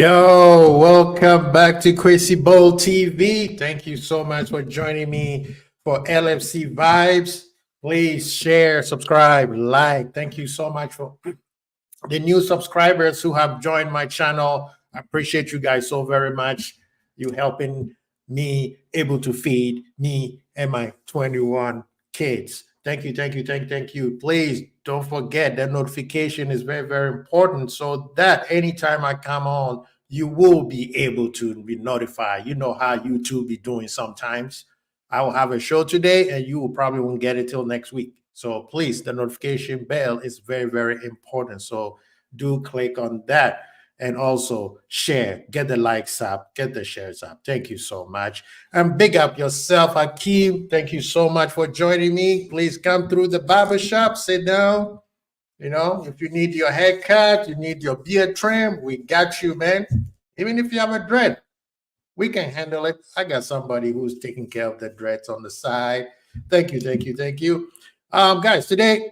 Yo, welcome back to Crazy Bowl TV. Thank you so much for joining me for LFC Vibes. Please share, subscribe, like. Thank you so much for the new subscribers who have joined my channel. I appreciate you guys so very much. You helping me able to feed me and my 21 kids. Thank you, thank you. Please don't forget that notification is very, very important so that anytime I come on, you will be able to be notified. You know how YouTube be doing sometimes. I will have a show today and you will probably won't get it till next week. So please, the notification bell is very, very important. So do click on that and also share, get the likes up, get the shares up. Thank you so much. And big up yourself, Hakeem. Thank you so much for joining me. Please come through the barbershop, sit down. You know, if you need your haircut, you need your beard trim, we got you, man. Even if you have a dread, we can handle it. I got somebody who's taking care of the dreads on the side. Thank you. Guys, today,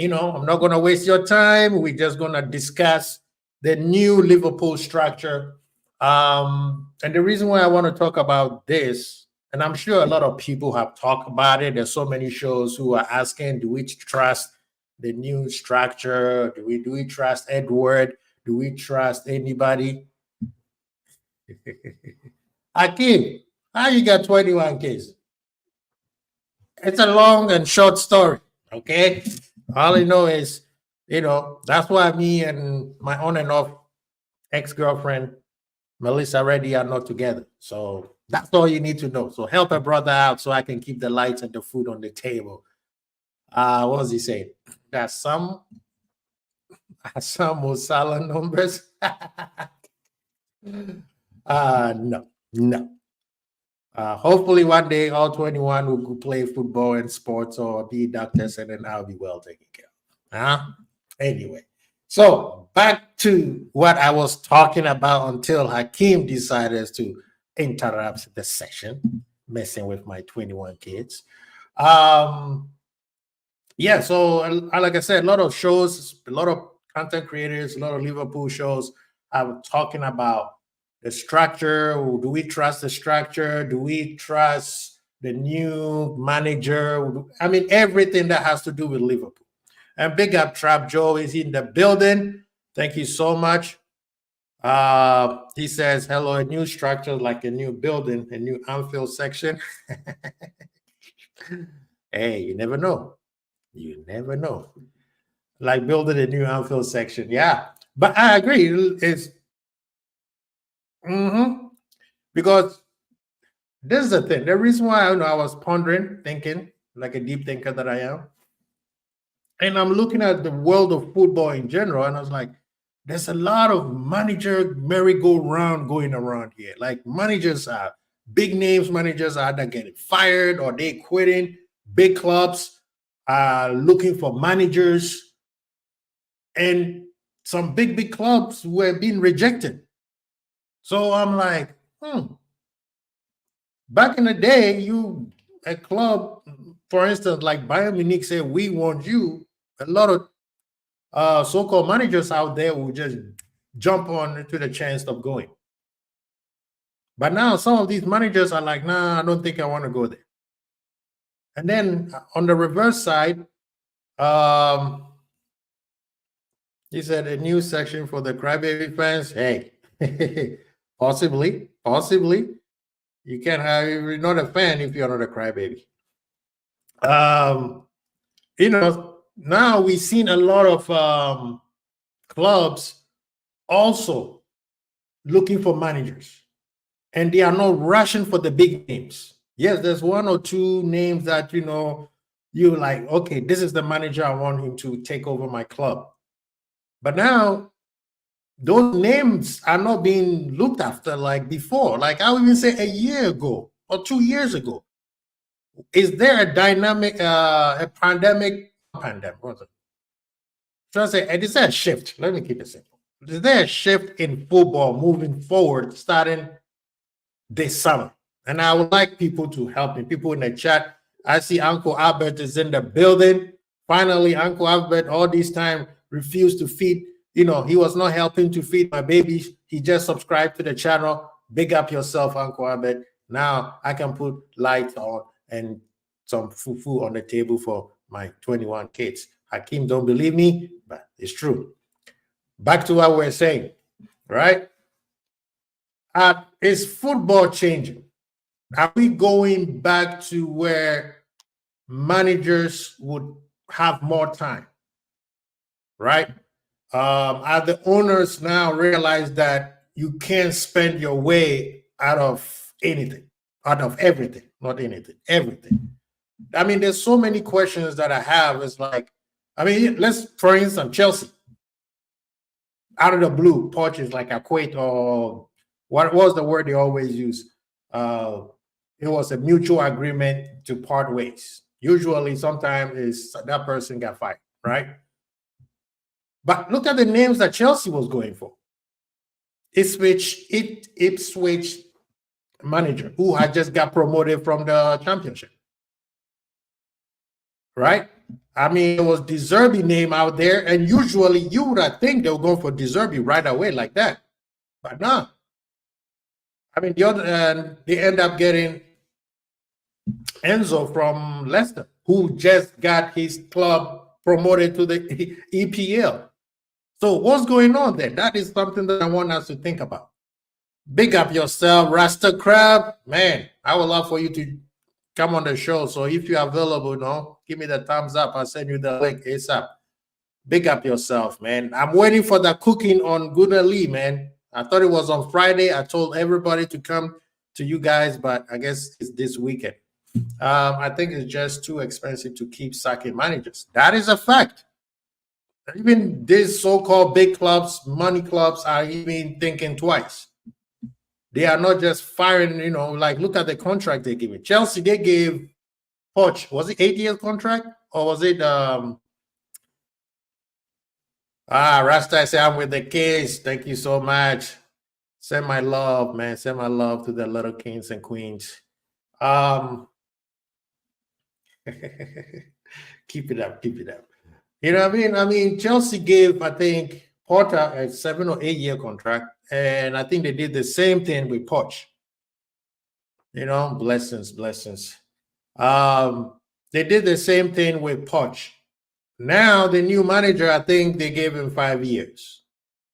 I'm not going to waste your time. We're just going to discuss the new Liverpool structure. And the reason why I want to talk about this, and I'm sure a lot of people have talked about it. There's so many shows who are asking, do we trust the new structure? Do we trust Edward? Do we trust anybody? Akeem, how you got 21 kids? It's a long and short story, okay? All I know is, that's why me and my on and off ex-girlfriend, Melissa Reddy, are not together. So that's all you need to know. So help a brother out so I can keep the lights and the food on the table. What was he saying? That's some Musala numbers. No. Hopefully one day all 21 will play football and sports or be doctors, and then I'll be well taken care of. Anyway, so back to what I was talking about until Hakeem decided to interrupt the session, messing with my 21 kids. Yeah, so like I said, a lot of shows, a lot of content creators, a lot of Liverpool shows are talking about the structure. Do we trust the structure? Do we trust the new manager? I mean, everything that has to do with Liverpool. And big up Trap Joe is in the building. Thank you so much. He says, hello, a new structure like a new building, a new Anfield section. Hey, you never know. You never know. Like building a new Anfield section. Yeah. But I agree. It's because this is the thing. The reason why I was pondering, thinking, like a deep thinker that I am. And I'm looking at the world of football in general, and I was like, there's a lot of manager merry-go-round going around here. Like managers are big names, managers are either getting fired or they quitting. Big clubs are looking for managers, and some big clubs were being rejected. So I'm like, back in the day, a club, for instance, like Bayern Munich said, we want you. A lot of so-called managers out there will just jump on into the chance of going. But now some of these managers are like, nah, I don't think I want to go there. And then on the reverse side, he said a new section for the crybaby fans. Hey, possibly. You can't have, you're not a fan if you're not a crybaby. Now we've seen a lot of clubs also looking for managers, and they are not rushing for the big names. Yes, there's one or two names that you're like, okay, this is the manager I want him to take over my club. But now those names are not being looked after like before. Like I would even say a year ago or 2 years ago. Is there a dynamic, a pandemic? What's it? So I say, is there a shift? Let me keep it simple. Is there a shift in football moving forward starting this summer? And I would like people to help me. People in the chat. I see Uncle Albert is in the building. Finally, Uncle Albert all this time refused to feed. He was not helping to feed my babies. he just subscribed to the channel. Big up yourself, Uncle Abed. Now I can put lights on and some fufu on the table for my 21 kids. Hakeem, don't believe me, but it's true. Back to what we're saying, right? Is football changing? Are we going back to where managers would have more time, right? Are the owners now realize that you can't spend your way out of anything, out of everything, not anything, everything? I mean, there's so many questions that I have. It's like, I mean, let's, for instance, Chelsea. Out of the blue, Poch is like a quit, or what was the word they always use? It was a mutual agreement to part ways. Usually, sometimes is that person got fired, right? But look at the names that Chelsea was going for. Ipswich manager who had just got promoted from the championship, right? I mean, it was De Zerbi name out there, and usually you would have think they would go for De Zerbi right away like that, but no. I mean, the other they end up getting Enzo from Leicester, who just got his club promoted to the EPL. So what's going on there? That is something that I want us to think about. Big up yourself, Rasta Crab. Man, I would love for you to come on the show. So if you're available, give me the thumbs up. I'll send you the link ASAP. Big up yourself, man. I'm waiting for the cooking on Gunnar Lee, man. I thought it was on Friday. I told everybody to come to you guys, but I guess it's this weekend. I think it's just too expensive to keep sacking managers. That is a fact. Even these so-called big clubs, money clubs, are even thinking twice. They are not just firing, like look at the contract they gave. Chelsea, they gave Poch, was it 8-year contract? Or was it Rasta, I say I'm with the kids. Thank you so much. Send my love, man. Send my love to the little kings and queens. Keep it up, keep it up. You know what I mean? I mean, Chelsea gave, I think, Porter a 7 or 8 year contract, and I think they did the same thing with Poch. Blessings. They did the same thing with Poch. Now the new manager, I think they gave him 5 years.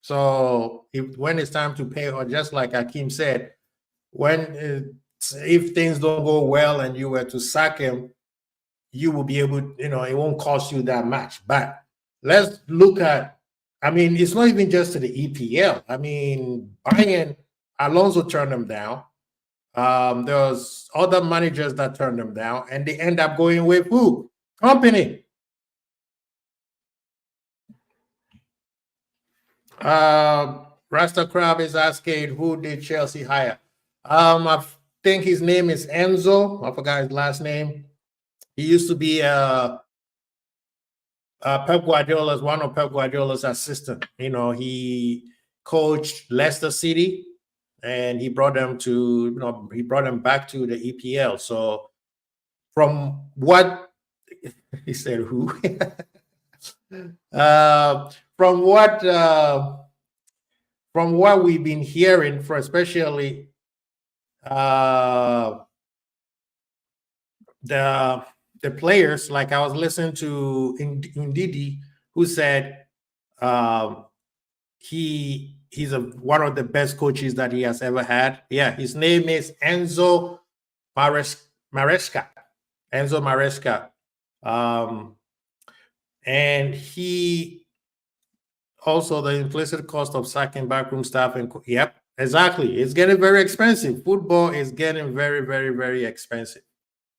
So when it's time to pay, or just like Hakeem said, if things don't go well and you were to sack him, you will be able, it won't cost you that much. But let's look at, I mean, it's not even just to the EPL. I mean, Bayern, Alonso turned them down. There's other managers that turned them down, and they end up going with who? Company. Rasta Crab is asking, who did Chelsea hire? I think his name is Enzo. I forgot his last name. He used to be Pep Guardiola's, one of Pep Guardiola's assistant. He coached Leicester City, and he brought them to, he brought them back to the EPL. So from what he said, who? From what we've been hearing, for especially the players, like I was listening to Ndidi, who said he's one of the best coaches that he has ever had. Yeah, his name is Enzo Maresca. Enzo Maresca. And he also, the implicit cost of sacking backroom staff, and yep, exactly. It's getting very expensive. Football is getting very, very, very expensive.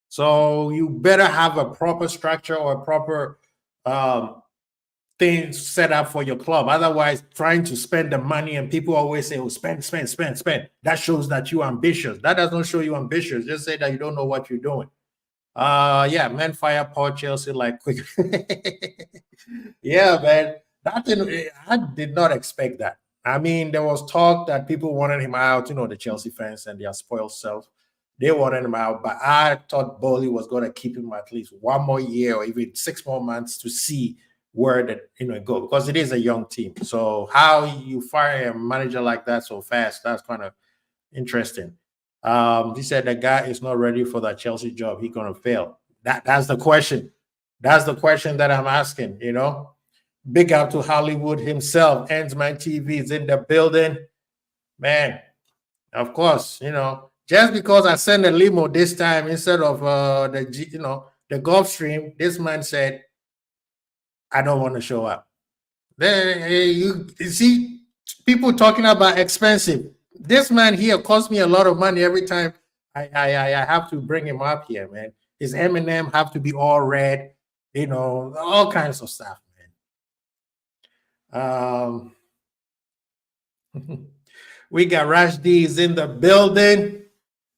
So you better have a proper structure or a proper thing set up for your club. Otherwise, trying to spend the money, and people always say, oh, spend. That shows that you're ambitious. That does not show you ambitious. Just say that you don't know what you're doing. Yeah, man, fire Paul Chelsea like quick. Yeah, man. I did not expect that. I mean, there was talk that people wanted him out, the Chelsea fans and their spoiled self. They wanted him out, but I thought Bowley was going to keep him at least 1 more year or even 6 more months to see where that it go, because it is a young team. So how you fire a manager like that so fast, that's kind of interesting. He said the guy is not ready for that Chelsea job. He's gonna fail. That's the question. That's the question that I'm asking. Big up to Hollywood himself. Ensman TV is in the building, man. Of course, just because I sent a limo this time instead of the Gulfstream, this man said, I don't want to show up. Then you see people talking about expensive. This man here costs me a lot of money every time I have to bring him up here, man. His M&M have to be all red, all kinds of stuff, man. We got Rashdi is in the building.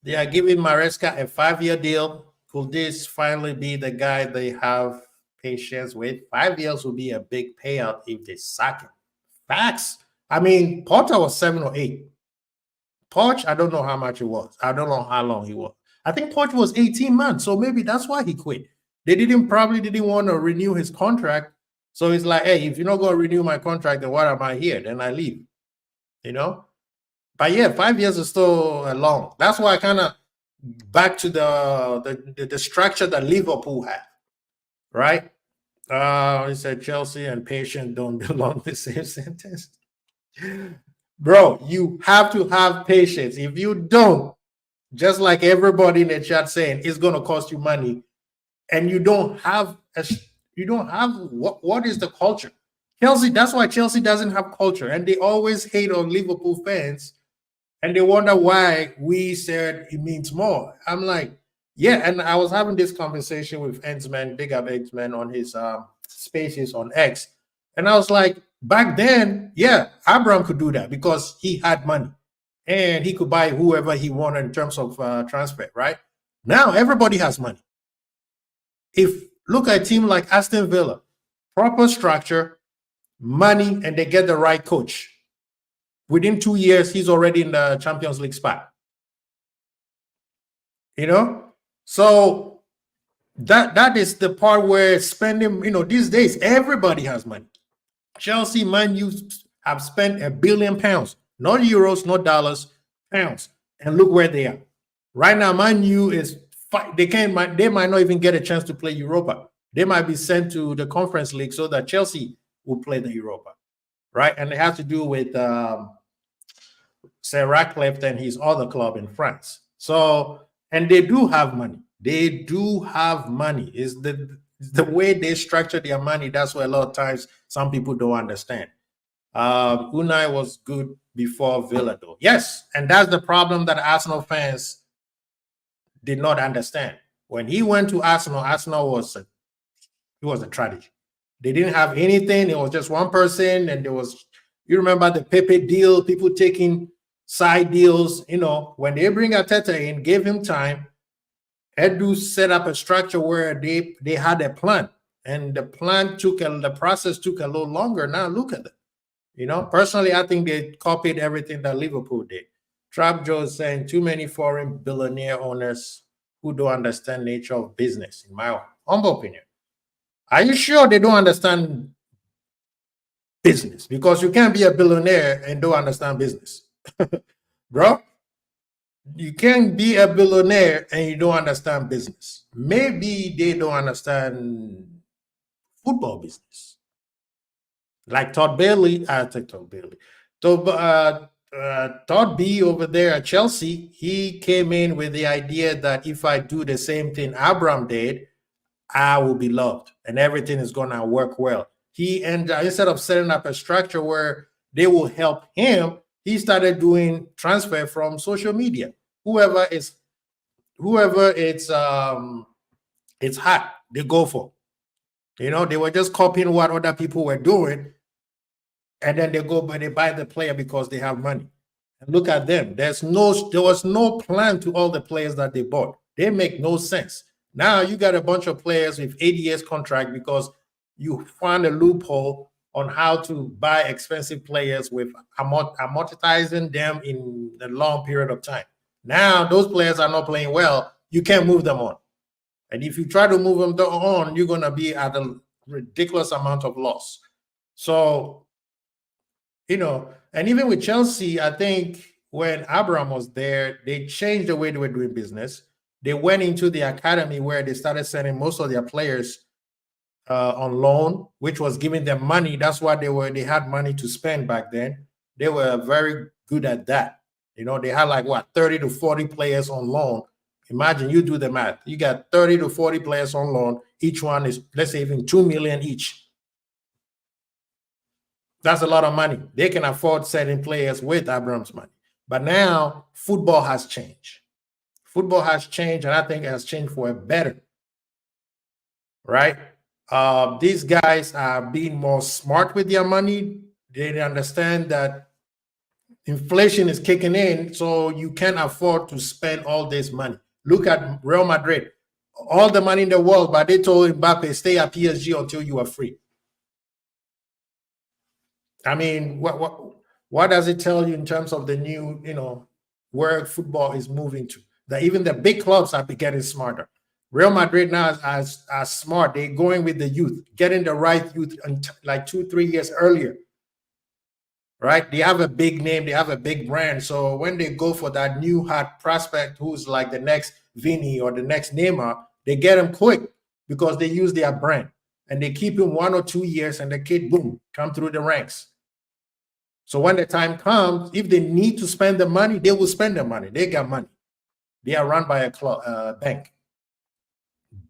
They are giving Maresca a 5-year deal. Could this finally be the guy they have patience with? 5 years will be a big payout if they sack him. Facts. I mean, Potter was 7 or 8. Poch, I don't know how much it was. I don't know how long he was. I think Poch was 18 months, so maybe that's why he quit. They probably didn't want to renew his contract. So it's like, hey, if you're not going to renew my contract, then why am I here? Then I leave. But yeah, 5 years is still long. That's why I kind of back to the structure that Liverpool had, right? He said Chelsea and patient don't belong the same sentence. Bro, you have to have patience. If you don't, just like everybody in the chat saying, it's going to cost you money, and you don't have what is the culture? Chelsea, that's why Chelsea doesn't have culture, and they always hate on Liverpool fans, and they wonder why we said it means more. I'm like, yeah, and I was having this conversation with Ensman, big up Ensman, on his spaces on X, and I was like, back then, yeah, Abraham could do that because he had money, and he could buy whoever he wanted in terms of transfer, right? Now everybody has money. If look at a team like Aston Villa, proper structure, money, and they get the right coach. Within 2 years, he's already in the Champions League spot. So that is the part where spending, these days, everybody has money. Chelsea, Man U have spent £1 billion, not euros, not dollars, pounds. And look where they are. Right now, Man U they might not even get a chance to play Europa. They might be sent to the Conference League so that Chelsea will play the Europa, right? And it has to do with Sir Ratcliffe and his other club in France. So, and they do have money. They do have money. Is the way they structure their money. That's why a lot of times some people don't understand. Unai was good before Villa, though. Yes, and that's the problem that Arsenal fans did not understand. When he went to Arsenal, Arsenal was a tragedy. They didn't have anything. It was just one person, and there was, you remember the Pepe deal, people taking side deals. When they bring Arteta in, gave him time, Edu set up a structure where they had a plan, and the process took a little longer. Now look at it. Personally, I think they copied everything that Liverpool did. Trap Joe is saying too many foreign billionaire owners who don't understand nature of business, in my humble opinion. Are you sure they don't understand business? Because you can't be a billionaire and don't understand business. Bro, you can't be a billionaire and you don't understand business. Maybe they don't understand football business. Like Todd Bailey, Todd B over there at Chelsea, he came in with the idea that if I do the same thing Abraham did, I will be loved and everything is going to work well. Instead of setting up a structure where they will help him, he started doing transfer from social media. Whoever it's hot, they go for. They were just copying what other people were doing. And then they buy the player because they have money. And look at them. There was no plan to all the players that they bought. They make no sense. Now you got a bunch of players with 8 years contract because you found a loophole on how to buy expensive players with amortizing them in a long period of time. Now those players are not playing well. You can't move them on. And if you try to move them on, you're going to be at a ridiculous amount of loss. So, and even with Chelsea, I think when Abraham was there, they changed the way they were doing business. They went into the academy where they started sending most of their players on loan, which was giving them money. That's why they had money to spend back then. They were very good at that. They had like 30 to 40 players on loan. Imagine, you do the math. You got 30 to 40 players on loan. Each one is, let's say, even 2 million each. That's a lot of money. They can afford selling players with Abraham's money. But now football has changed. Football has changed, and I think it has changed for a better. Right? These guys are being more smart with their money. They understand that inflation is kicking in, so you can't afford to spend all this money. Look at Real Madrid. All the money in the world, but they told Mbappe, stay at PSG until you are free. I mean, what does it tell you in terms of the new, where football is moving to? That even the big clubs are getting smarter. Real Madrid now are smart. They're going with the youth, getting the right youth like 2-3 years earlier. Right? They have a big name. They have a big brand. So when they go for that new hot prospect who's like the next Vini or the next Neymar, they get him quick because they use their brand. And they keep him 1 or 2 years and the kid, boom, come through the ranks. So when the time comes, if they need to spend the money, they will spend the money. They got money. They are run by a bank.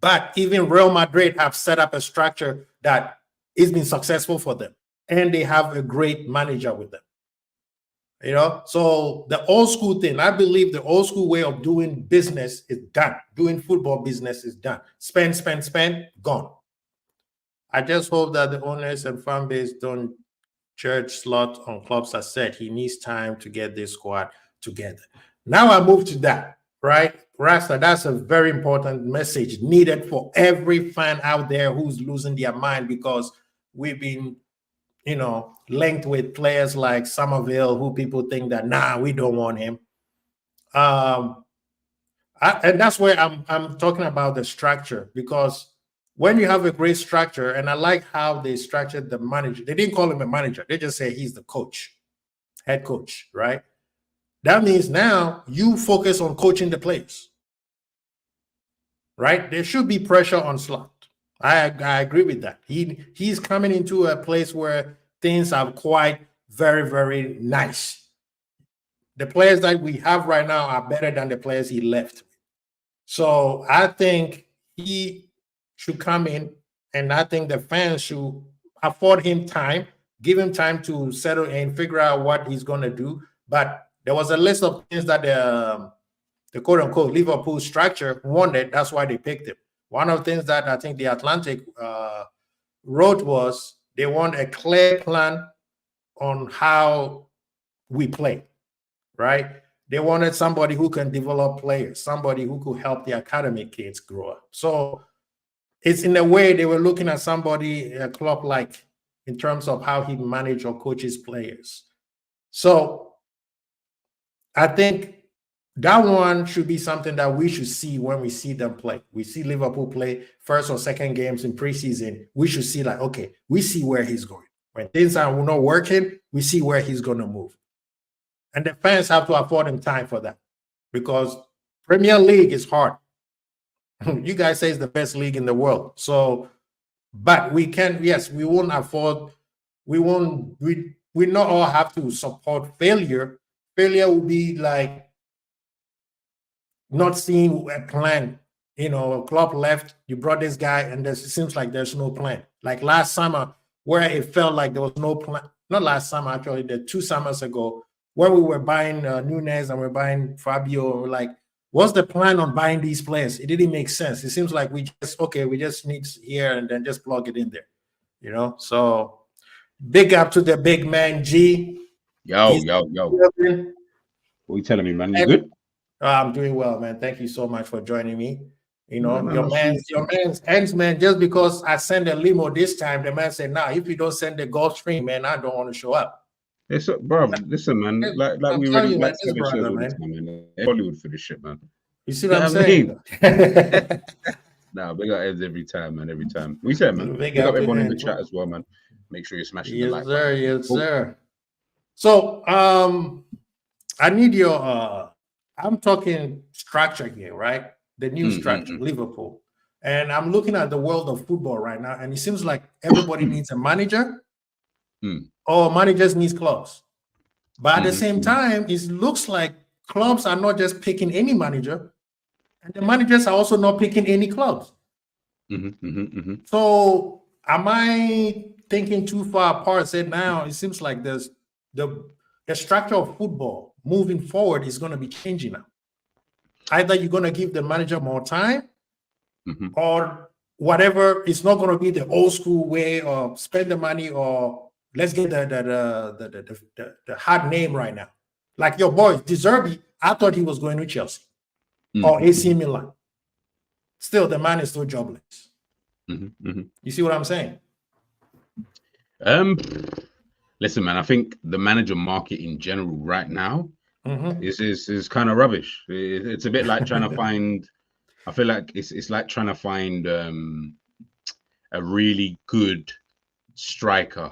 But even Real Madrid have set up a structure that has been successful for them. And they have a great manager with them. So the old school thing, I believe the old school way of doing business is done. Doing football business is done. Spend, gone. I just hope that the owners and fan base don't judge Slot on clubs. As said, he needs time to get this squad together. Now I move to that, right? Rasta, that's a very important message needed for every fan out there who's losing their mind because we've been, linked with players like Somerville, who people think that, we don't want him. And that's where I'm talking about the structure, because when you have a great structure, and I like how they structured the manager. They didn't call him a manager. They just say he's the coach, head coach, right? That means now you focus on coaching the players, right? There should be pressure on Slot. I agree with that. He's coming into a place where things are quite very, very nice. The players that we have right now are better than the players he left. So I think he should come in, and I think the fans should afford him time, give him time to settle and figure out what he's going to do. But there was a list of things that the quote-unquote Liverpool structure wanted. That's why they picked him. One of the things that I think the Atlantic wrote was they want a clear plan on how we play, right? They wanted somebody who can develop players, somebody who could help the academy kids grow up. So it's in a way they were looking at somebody, a club like, in terms of how he manages or coaches players. So I think that one should be something that we should see when we see them play. We see Liverpool play first or second games in preseason. We should see like, okay, we see where he's going. When things are not working, we see where he's going to move. And the fans have to afford him time for that, because Premier League is hard. You guys say it's the best league in the world. So, but we can, yes, we won't afford, we not all have to support failure. Failure will be like not seeing a plan. A club left, you brought this guy, and it seems like there's no plan. Like last summer, where it felt like there was no plan. Not last summer, actually, the 2 summers ago, where we were buying Nunez and we're buying Fabio. We're like, what's the plan on buying these players? It didn't make sense. It seems like we just need here and then just plug it in there. So big up to the big man, G. Yo. What are you telling me, man? You good? I'm doing well, man. Thank you so much for joining me. Your man's ends, man. Just because I send a limo this time, the man said, if you don't send the Gulfstream, man, I don't want to show up. Bro, listen, man. Like we already like 7 shows all the time, man. Hollywood for this shit, man. You see what I'm saying? Nah, big up Eds every time, man. Every time. We said, man. Big Big up up everyone in the Eds. chat as well, man. Make sure you're smashing the Yes, like sir. button. Yes, Cool. sir. So, I need your. I'm talking structure here, right? The new structure, Liverpool, and I'm looking at the world of football right now, and it seems like everybody needs a manager, or managers needs clubs. But at the same time, it looks like clubs are not just picking any manager, and the managers are also not picking any clubs. So, am I thinking too far apart? Said now it seems like there's the structure of football moving forward is going to be changing now. Either you're going to give the manager more time, or whatever. It's not going to be the old school way of spend the money, or let's get the hard name right now. Like your boy De Zerbi, I thought he was going to Chelsea or AC Milan. Still, the man is still jobless. You see what I'm saying? Listen, man. I think the manager market in general right now is kind of rubbish. It's a bit like trying to find. I feel like it's like trying to find a really good striker.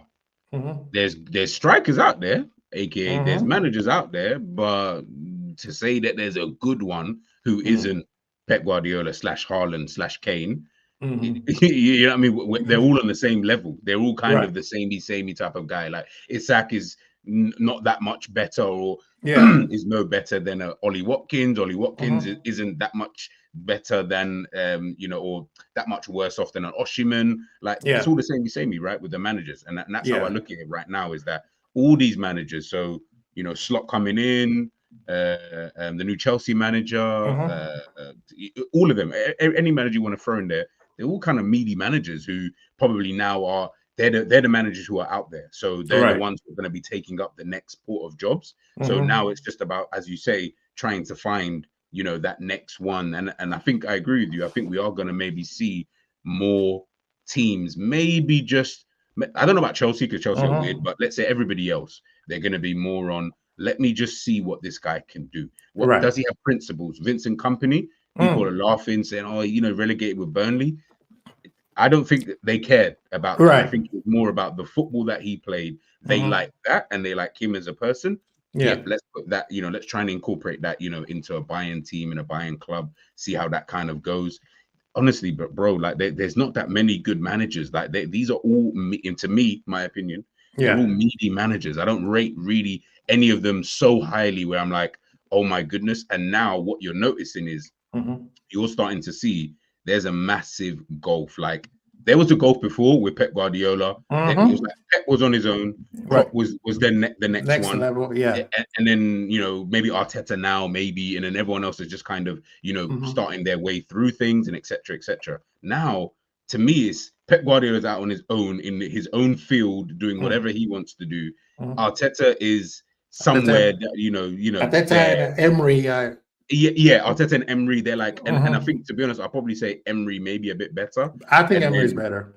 There's strikers out there, aka there's managers out there, but to say that there's a good one who isn't Pep Guardiola / Haaland / Kane, you know what I mean? They're all on the same level. They're all kind of the samey type of guy. Like Isak is not that much better, or is no better than Ollie Watkins. Ollie Watkins isn't that much better than or that much worse off than an Osimhen. Like it's all the samey, right? With the managers, and that's how I look at it right now. Is that all these managers? So Slot coming in, the new Chelsea manager, all of them, any manager you want to throw in there, they're all kind of meaty managers who probably now are. They're the managers who are out there. So they're the ones who are going to be taking up the next port of jobs. So now it's just about, as you say, trying to find, that next one. And I think I agree with you. I think we are going to maybe see more teams, maybe just, I don't know about Chelsea because Chelsea are weird, but let's say everybody else, they're going to be more on, let me just see what this guy can do. What does he have principles? Vincent Kompany, people are laughing, saying, oh, relegated with Burnley. I don't think that they cared about that. I think it was more about the football that he played. They like that, and they like him as a person. Yeah, let's put that, let's try and incorporate that, into a Bayern team and a Bayern club, see how that kind of goes. Honestly, but bro, like there's not that many good managers. Like these are all, to me, my opinion, they're all meaty managers. I don't rate really any of them so highly where I'm like, oh my goodness. And now what you're noticing is you're starting to see there's a massive gulf. Like there was a gulf before with Pep Guardiola. Then it was like Pep was on his own. Klopp was then the next one level, and then maybe Arteta now, maybe, and then everyone else is just kind of starting their way through things and etc. etc. Now, to me, it's Pep Guardiola's out on his own in his own field doing whatever he wants to do. Arteta is somewhere that Arteta and Emery. Yeah, Arteta and Emery, they're like, and I think, to be honest, I'll probably say Emery maybe a bit better. I think Emery's better.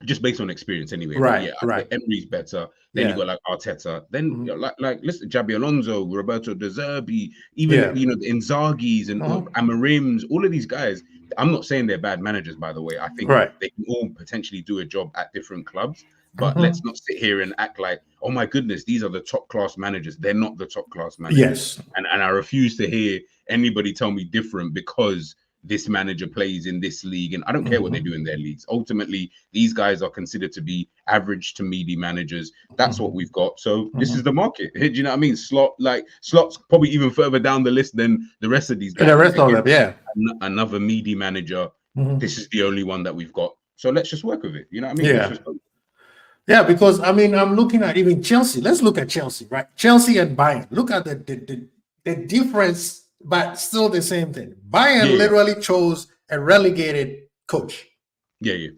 Just based on experience anyway. Right, Emery's better. Then you got like Arteta. Then like listen, Xabi Alonso, Roberto De Zerbi, even the Inzaghi's and Amarims, all of these guys. I'm not saying they're bad managers, by the way. I think they can all potentially do a job at different clubs. But let's not sit here and act like, oh my goodness, these are the top class managers. They're not the top class managers. Yes. And I refuse to hear anybody tell me different because this manager plays in this league. And I don't care what they do in their leagues. Ultimately, these guys are considered to be average to meaty managers. That's what we've got. So this is the market. Do you know what I mean? Slot's probably even further down the list than the rest of these guys. The rest of them, Another meaty manager. This is the only one that we've got. So let's just work with it. You know what I mean? Yeah. Yeah, because I mean, I'm looking at even Chelsea. Let's look at Chelsea, right? Chelsea and Bayern. Look at the difference, but still the same thing. Bayern literally chose a relegated coach. Yeah.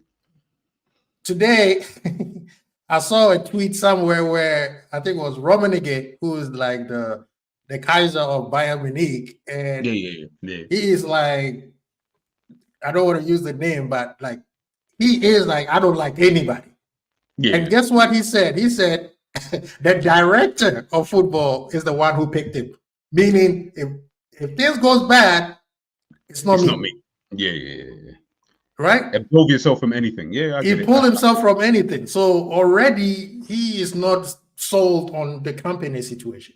Today, I saw a tweet somewhere where I think it was Rummenigge, who is like the Kaiser of Bayern Munich, and he is like, I don't want to use the name, but like he is like, I don't like anybody. And guess what he said? He said the director of football is the one who picked him. Meaning, if this goes bad, it's not me. Yeah. right? Absolve yourself from anything. Yeah, I He get it. pulled himself from anything. So already he is not sold on the company situation.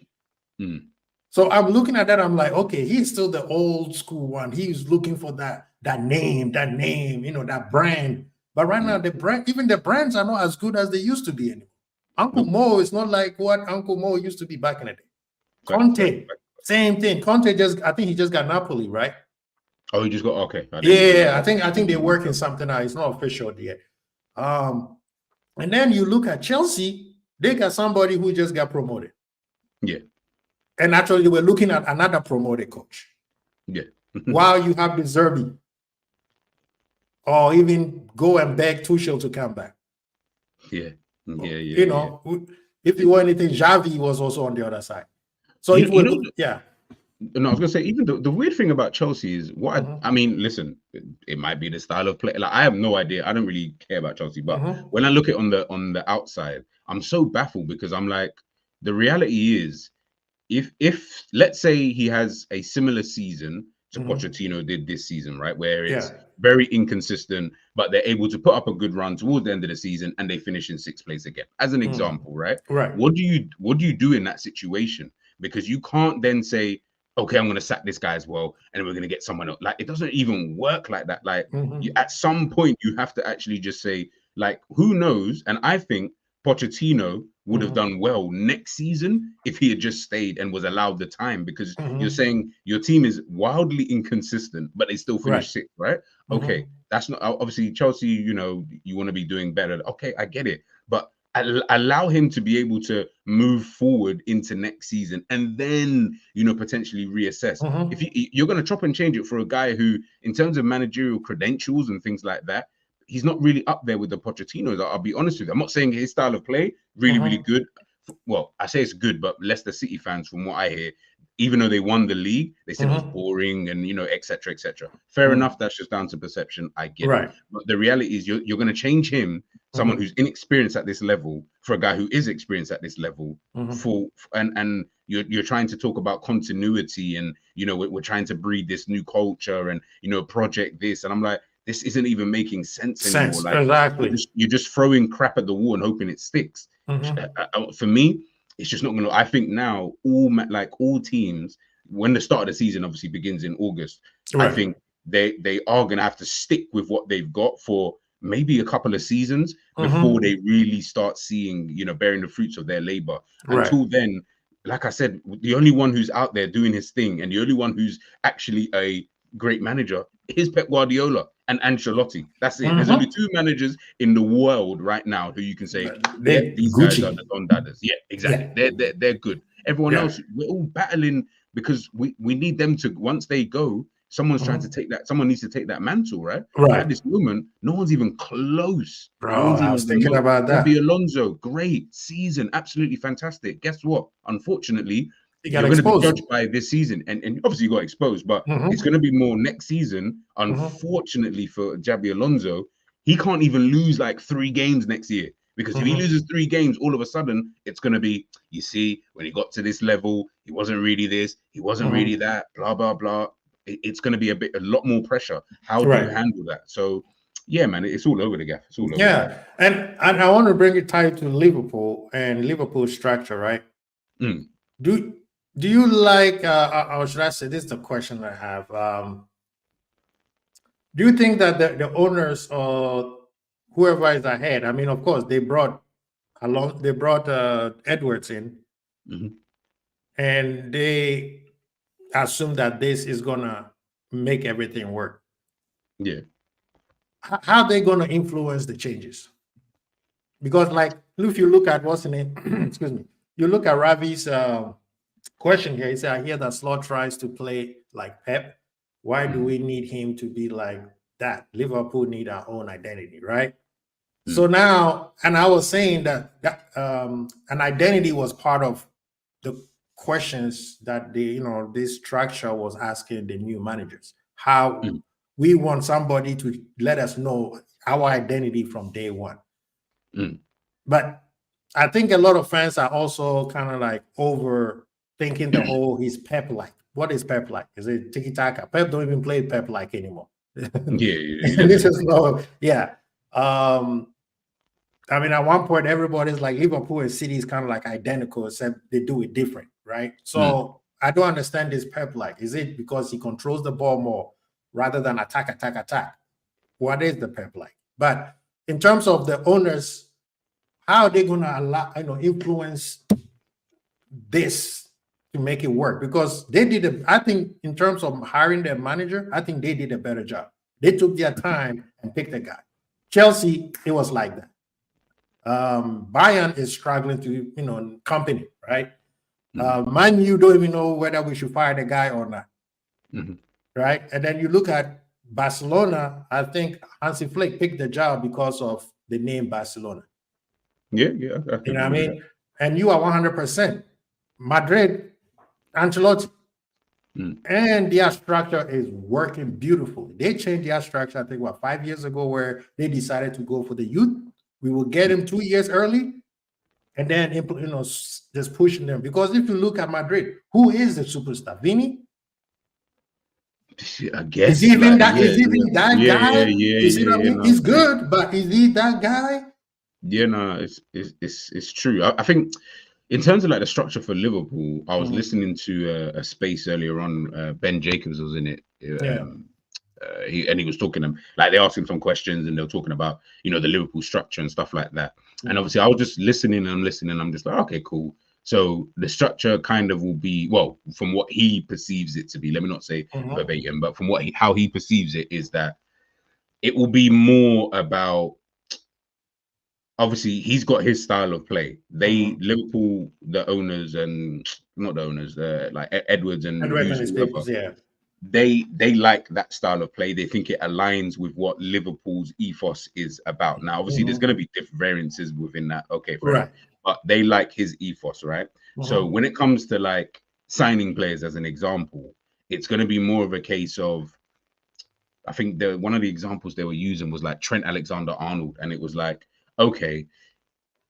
So I'm looking at that. I'm like, okay, he's still the old school one. He's looking for that name, that brand. But right now, even the brands are not as good as they used to be anymore. Uncle Mo is not like what Uncle Mo used to be back in the day. Conte, same thing. Conte I think he just got Napoli, right? Oh, he just got okay. Yeah, I think they're working something out. It's not official yet. And then you look at Chelsea, they got somebody who just got promoted. Yeah. And actually, they were looking at another promoted coach. Yeah. While you have the Zerbi, or even go and beg Tuchel to come back. Yeah. If you want anything, Xavi was also on the other side. So No, I was gonna say, even the weird thing about Chelsea is what I mean. Listen, it might be the style of play. Like, I have no idea. I don't really care about Chelsea, but when I look at on the outside, I'm so baffled because I'm like, the reality is, if let's say he has a similar season to Pochettino did this season, right, where it's very inconsistent, but they're able to put up a good run towards the end of the season and they finish in 6th place again, as an example, right? What do you do in that situation? Because you can't then say, okay, I'm going to sack this guy as well, and we're going to get someone else. Like, it doesn't even work like that. Like, at some point, you have to actually just say, like, who knows? And I think Pochettino would have done well next season if he had just stayed and was allowed the time, because you're saying your team is wildly inconsistent, but they still finish 6th, right? Okay, that's not obviously Chelsea. You want to be doing better. Okay, I get it, but allow him to be able to move forward into next season and then potentially reassess. If you're going to chop and change it for a guy who, in terms of managerial credentials and things like that, he's not really up there with the Pochettinos. I'll be honest with you. I'm not saying his style of play really good. Well, I say it's good, but Leicester City fans, from what I hear, even though they won the league, they said it was boring and etc. etc. Fair enough. That's just down to perception. I get it. But the reality is, you're going to change him, someone who's inexperienced at this level, for a guy who is experienced at this level. And you're trying to talk about continuity, and we're trying to breed this new culture and project this, and I'm like, this isn't even making sense anymore. Like, exactly. You're just throwing crap at the wall and hoping it sticks. For me, it's just not going to. I think now all teams, when the start of the season obviously begins in August, I think they are going to have to stick with what they've got for maybe a couple of seasons before they really start seeing, bearing the fruits of their labor. Until then, like I said, the only one who's out there doing his thing and the only one who's actually a great manager is Pep Guardiola and Ancelotti. That's it. There's only 2 managers in the world right now who you can say, these guys are the Don Dadas. Yeah, exactly. They're good. Everyone else, we're all battling because we need them to, once they go, someone's trying to take that. Someone needs to take that mantle, right? At this moment, no one's even close. Bro, I was thinking about that. Xabi Alonso, great season, absolutely fantastic. Guess what? Unfortunately, you're going to be judged by this season, and obviously you got exposed, but it's going to be more next season. Unfortunately for Xabi Alonso, he can't even lose like 3 games next year, because if he loses 3 games, all of a sudden it's going to be, you see, when he got to this level, he wasn't really this, he wasn't really that, blah blah blah. It's going to be a lot more pressure. How do you handle that? So yeah, man, it's all over the gap. It's all over. Yeah, and I want to bring it tied to Liverpool and Liverpool structure, right? Do you like, or should I say, this is the question I have. Do you think that the owners or whoever is ahead, I mean, of course, they brought Edwards in, and they assume that this is going to make everything work. Yeah. How are they going to influence the changes? Because, like, if you look at what's in it, excuse me, you look at Ravi's question here. He said, I hear that Slot tries to play like Pep. Why do we need him to be like that? Liverpool need our own identity, right? So now, and I was saying that an identity was part of the questions that this structure was asking the new managers. How we want somebody to let us know our identity from day one. But I think a lot of fans are also kind of like overthinking the whole he's Pep like. What is Pep like? Is it tiki-taka? Pep don't even play Pep like anymore. Yeah. This is no, yeah. I mean, at one point, everybody's like Liverpool and City is kind of like identical, except they do it different, right? So I don't understand this Pep like. Is it because he controls the ball more rather than attack, attack, attack? What is the Pep like? But in terms of the owners, how are they going to allow, influence this to make it work? Because they did, I think, in terms of hiring their manager, I think they did a better job. They took their time and picked a guy. Chelsea, it was like that. Bayern is struggling to, company, right? Man, you don't even know whether we should fire the guy or not, right? And then you look at Barcelona. I think Hansi Flick picked the job because of the name Barcelona. Yeah. You know what I mean? And you are 100%. Madrid, Ancelotti, and their structure is working beautifully. They changed their structure, I think, 5 years ago, where they decided to go for the youth. We will get him 2 years early, and then just pushing them. Because if you look at Madrid, who is the superstar? Vini? I guess is he even that? Yeah, is he even that guy? You see what I mean? He's good, but is he that guy? Yeah, no, it's true. I think in terms of like the structure for Liverpool, I was listening to a space earlier on. Ben Jacobs was in it. He was talking to them, like they asked him some questions, and they were talking about the Liverpool structure and stuff like that. And obviously, I was just listening. I'm just like, okay, cool. So the structure kind of will be, well, from what he perceives it to be. Let me not say verbatim, but from how he perceives it is that it will be more about. Obviously, he's got his style of play. Liverpool, the owners and not the owners, like Edwards and his people, yeah. They like that style of play. They think it aligns with what Liverpool's ethos is about. Now, obviously, there's going to be different variances within that. Okay, fair enough. But they like his ethos, right? So when it comes to like signing players, as an example, it's going to be more of a case of, I think one of the examples they were using was like Trent Alexander-Arnold, and it was like, okay,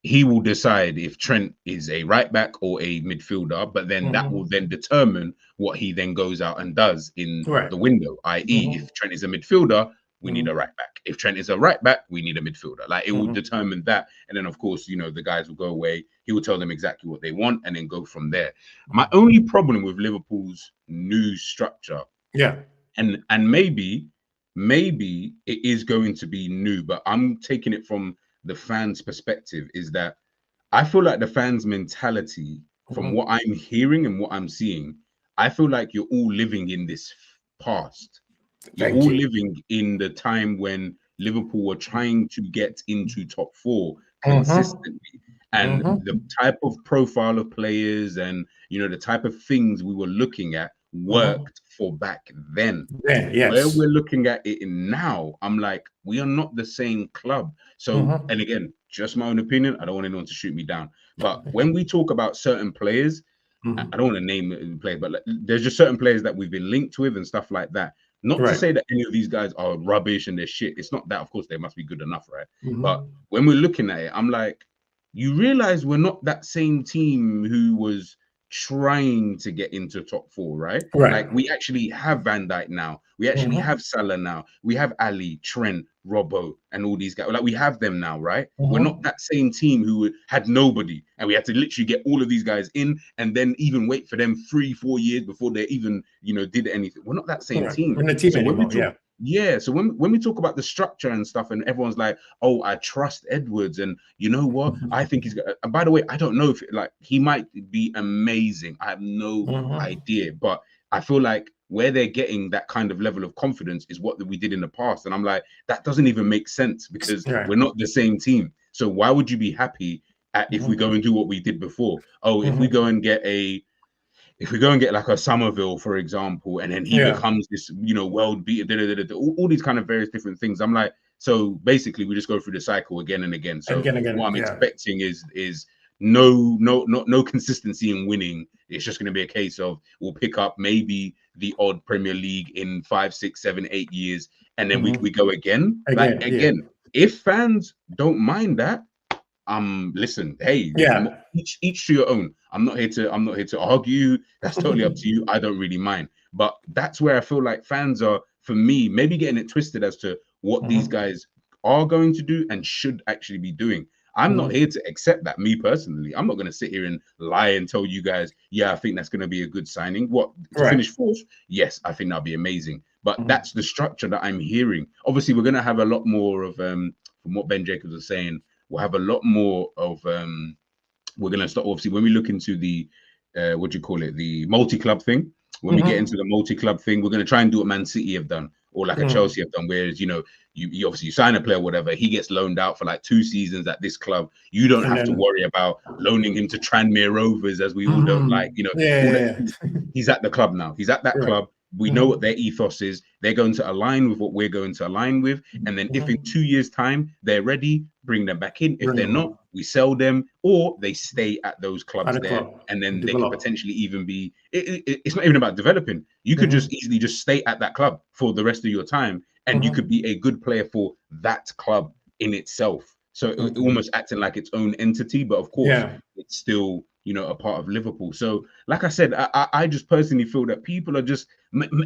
he will decide if Trent is a right back or a midfielder, but then that will then determine what he then goes out and does in the window. I.e., if Trent is a midfielder, we need a right back. If Trent is a right back, we need a midfielder. Like it will determine that. And then, of course, the guys will go away. He will tell them exactly what they want and then go from there. My only problem with Liverpool's new structure, and maybe it is going to be new, but I'm taking it from the fans' perspective, is that I feel like the fans' mentality, from what I'm hearing and what I'm seeing, I feel like you're all living in this past. You're all living in the time when Liverpool were trying to get into top four consistently. And the type of profile of players and, the type of things we were looking at worked for back then. Where we're looking at it now, I'm like, we are not the same club. So, and again, just my own opinion. I don't want anyone to shoot me down. But when we talk about certain players, I don't want to name the player, but there's just certain players that we've been linked with and stuff like that. Not to say that any of these guys are rubbish and they're shit. It's not that. Of course, they must be good enough, right? But when we're looking at it, I'm like, you realize we're not that same team who was trying to get into top four, right? Like we actually have Van Dijk now. We actually have Salah now. We have Ali, Trent, Robbo, and all these guys. Like we have them now, right? We're not that same team who had nobody, and we had to literally get all of these guys in, and then even wait for them 3-4 years before they even, did anything. We're not that same team. We're not the team anymore, so when we talk about the structure and stuff, and everyone's like, "Oh, I trust Edwards," and you know what? I think he's. And by the way, I don't know if he might be amazing. I have no idea, but I feel like where they're getting that kind of level of confidence is what we did in the past, and I'm like, that doesn't even make sense because we're not the same team. So why would you be happy if we go and do what we did before? Oh, if we go and get like a Somerville, for example, and then he becomes this, world beater, all these kind of various different things. I'm like, so basically we just go through the cycle again and again. So what I'm expecting is no consistency in winning. It's just going to be a case of we'll pick up maybe the odd Premier League in 5, 6, 7, 8 years, and then we go again. If fans don't mind that, listen, hey, each to your own. I'm not here to argue. That's totally up to you. I don't really mind. But that's where I feel like fans are for me, maybe getting it twisted as to what these guys are going to do and should actually be doing. I'm not here to accept that, me personally. I'm not going to sit here and lie and tell you guys, yeah, I think that's going to be a good signing. What, to finish fourth? Yes, I think that'll be amazing. But that's the structure that I'm hearing. Obviously, we're going to have a lot more of, from what Ben Jacobs was saying, we'll have a lot more of, we're going to start, obviously, when we look into the, what do you call it, the multi-club thing, when we get into the multi-club thing, we're going to try and do what Man City have done, or like a Chelsea have done, whereas, you know, you obviously you sign a player, whatever, he gets loaned out for like 2 seasons at this club. You don't have to worry about loaning him to Tranmere Rovers, as we all don't like, you know. He's at the club now. He's at that club. We know what their ethos is. They're going to align with what we're going to align with. And then if in 2 years' time they're ready, bring them back in. If they're not, we sell them, or they stay at those clubs there. And then they could potentially even be, it's not even about developing. You could just easily just stay at that club for the rest of your time. And you could be a good player for that club in itself. So it almost acting like its own entity, but of course it's still, you know, a part of Liverpool. So like I said, I just personally feel that people are just,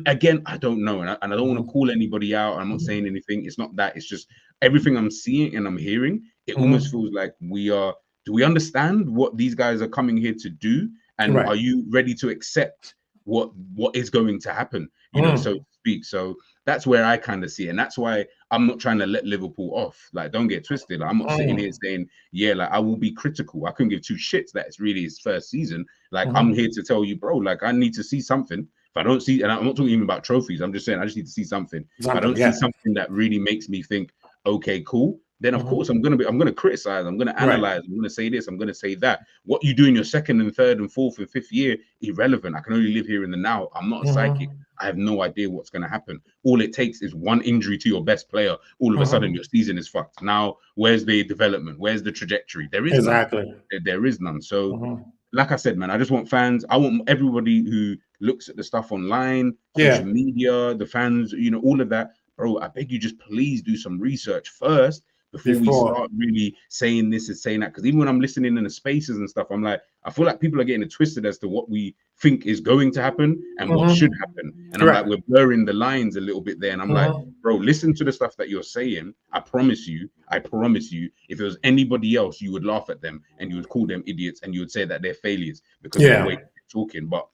again, I don't know. And I don't want to call anybody out. I'm not saying anything. It's not that. It's just everything I'm seeing and I'm hearing. It almost feels like do we understand what these guys are coming here to do? And are you ready to accept what is going to happen, you know, so to speak? So that's where I kind of see it. And that's why I'm not trying to let Liverpool off. Like, don't get twisted. Like, I'm not sitting here saying, yeah, like I will be critical. I couldn't give 2 shits that it's really his first season. Like, I'm here to tell you, bro, like I need to see something. If I don't see, and I'm not talking even about trophies, I'm just saying I just need to see something. If I don't see something that really makes me think, okay, cool, then of course I'm gonna criticize, I'm gonna analyze, I'm gonna say this, I'm gonna say that. What you do in your second and third and fourth and fifth year, irrelevant. I can only live here in the now. I'm not a psychic. I have no idea what's gonna happen. All it takes is one injury to your best player. All of a sudden your season is fucked. Now, where's the development? Where's the trajectory? There is none. There is none. So like I said, man, I just want fans. I want everybody who looks at the stuff online, social media, the fans, you know, all of that. Bro, I beg you, just please do some research first before we start really saying this and saying that. Because even when I'm listening in the spaces and stuff, I'm like, I feel like people are getting it twisted as to what we think is going to happen and what should happen. And I'm like, we're blurring the lines a little bit there. And I'm like, bro, listen to the stuff that you're saying. I promise you, if it was anybody else, you would laugh at them and you would call them idiots and you would say that they're failures because of the way they're talking. But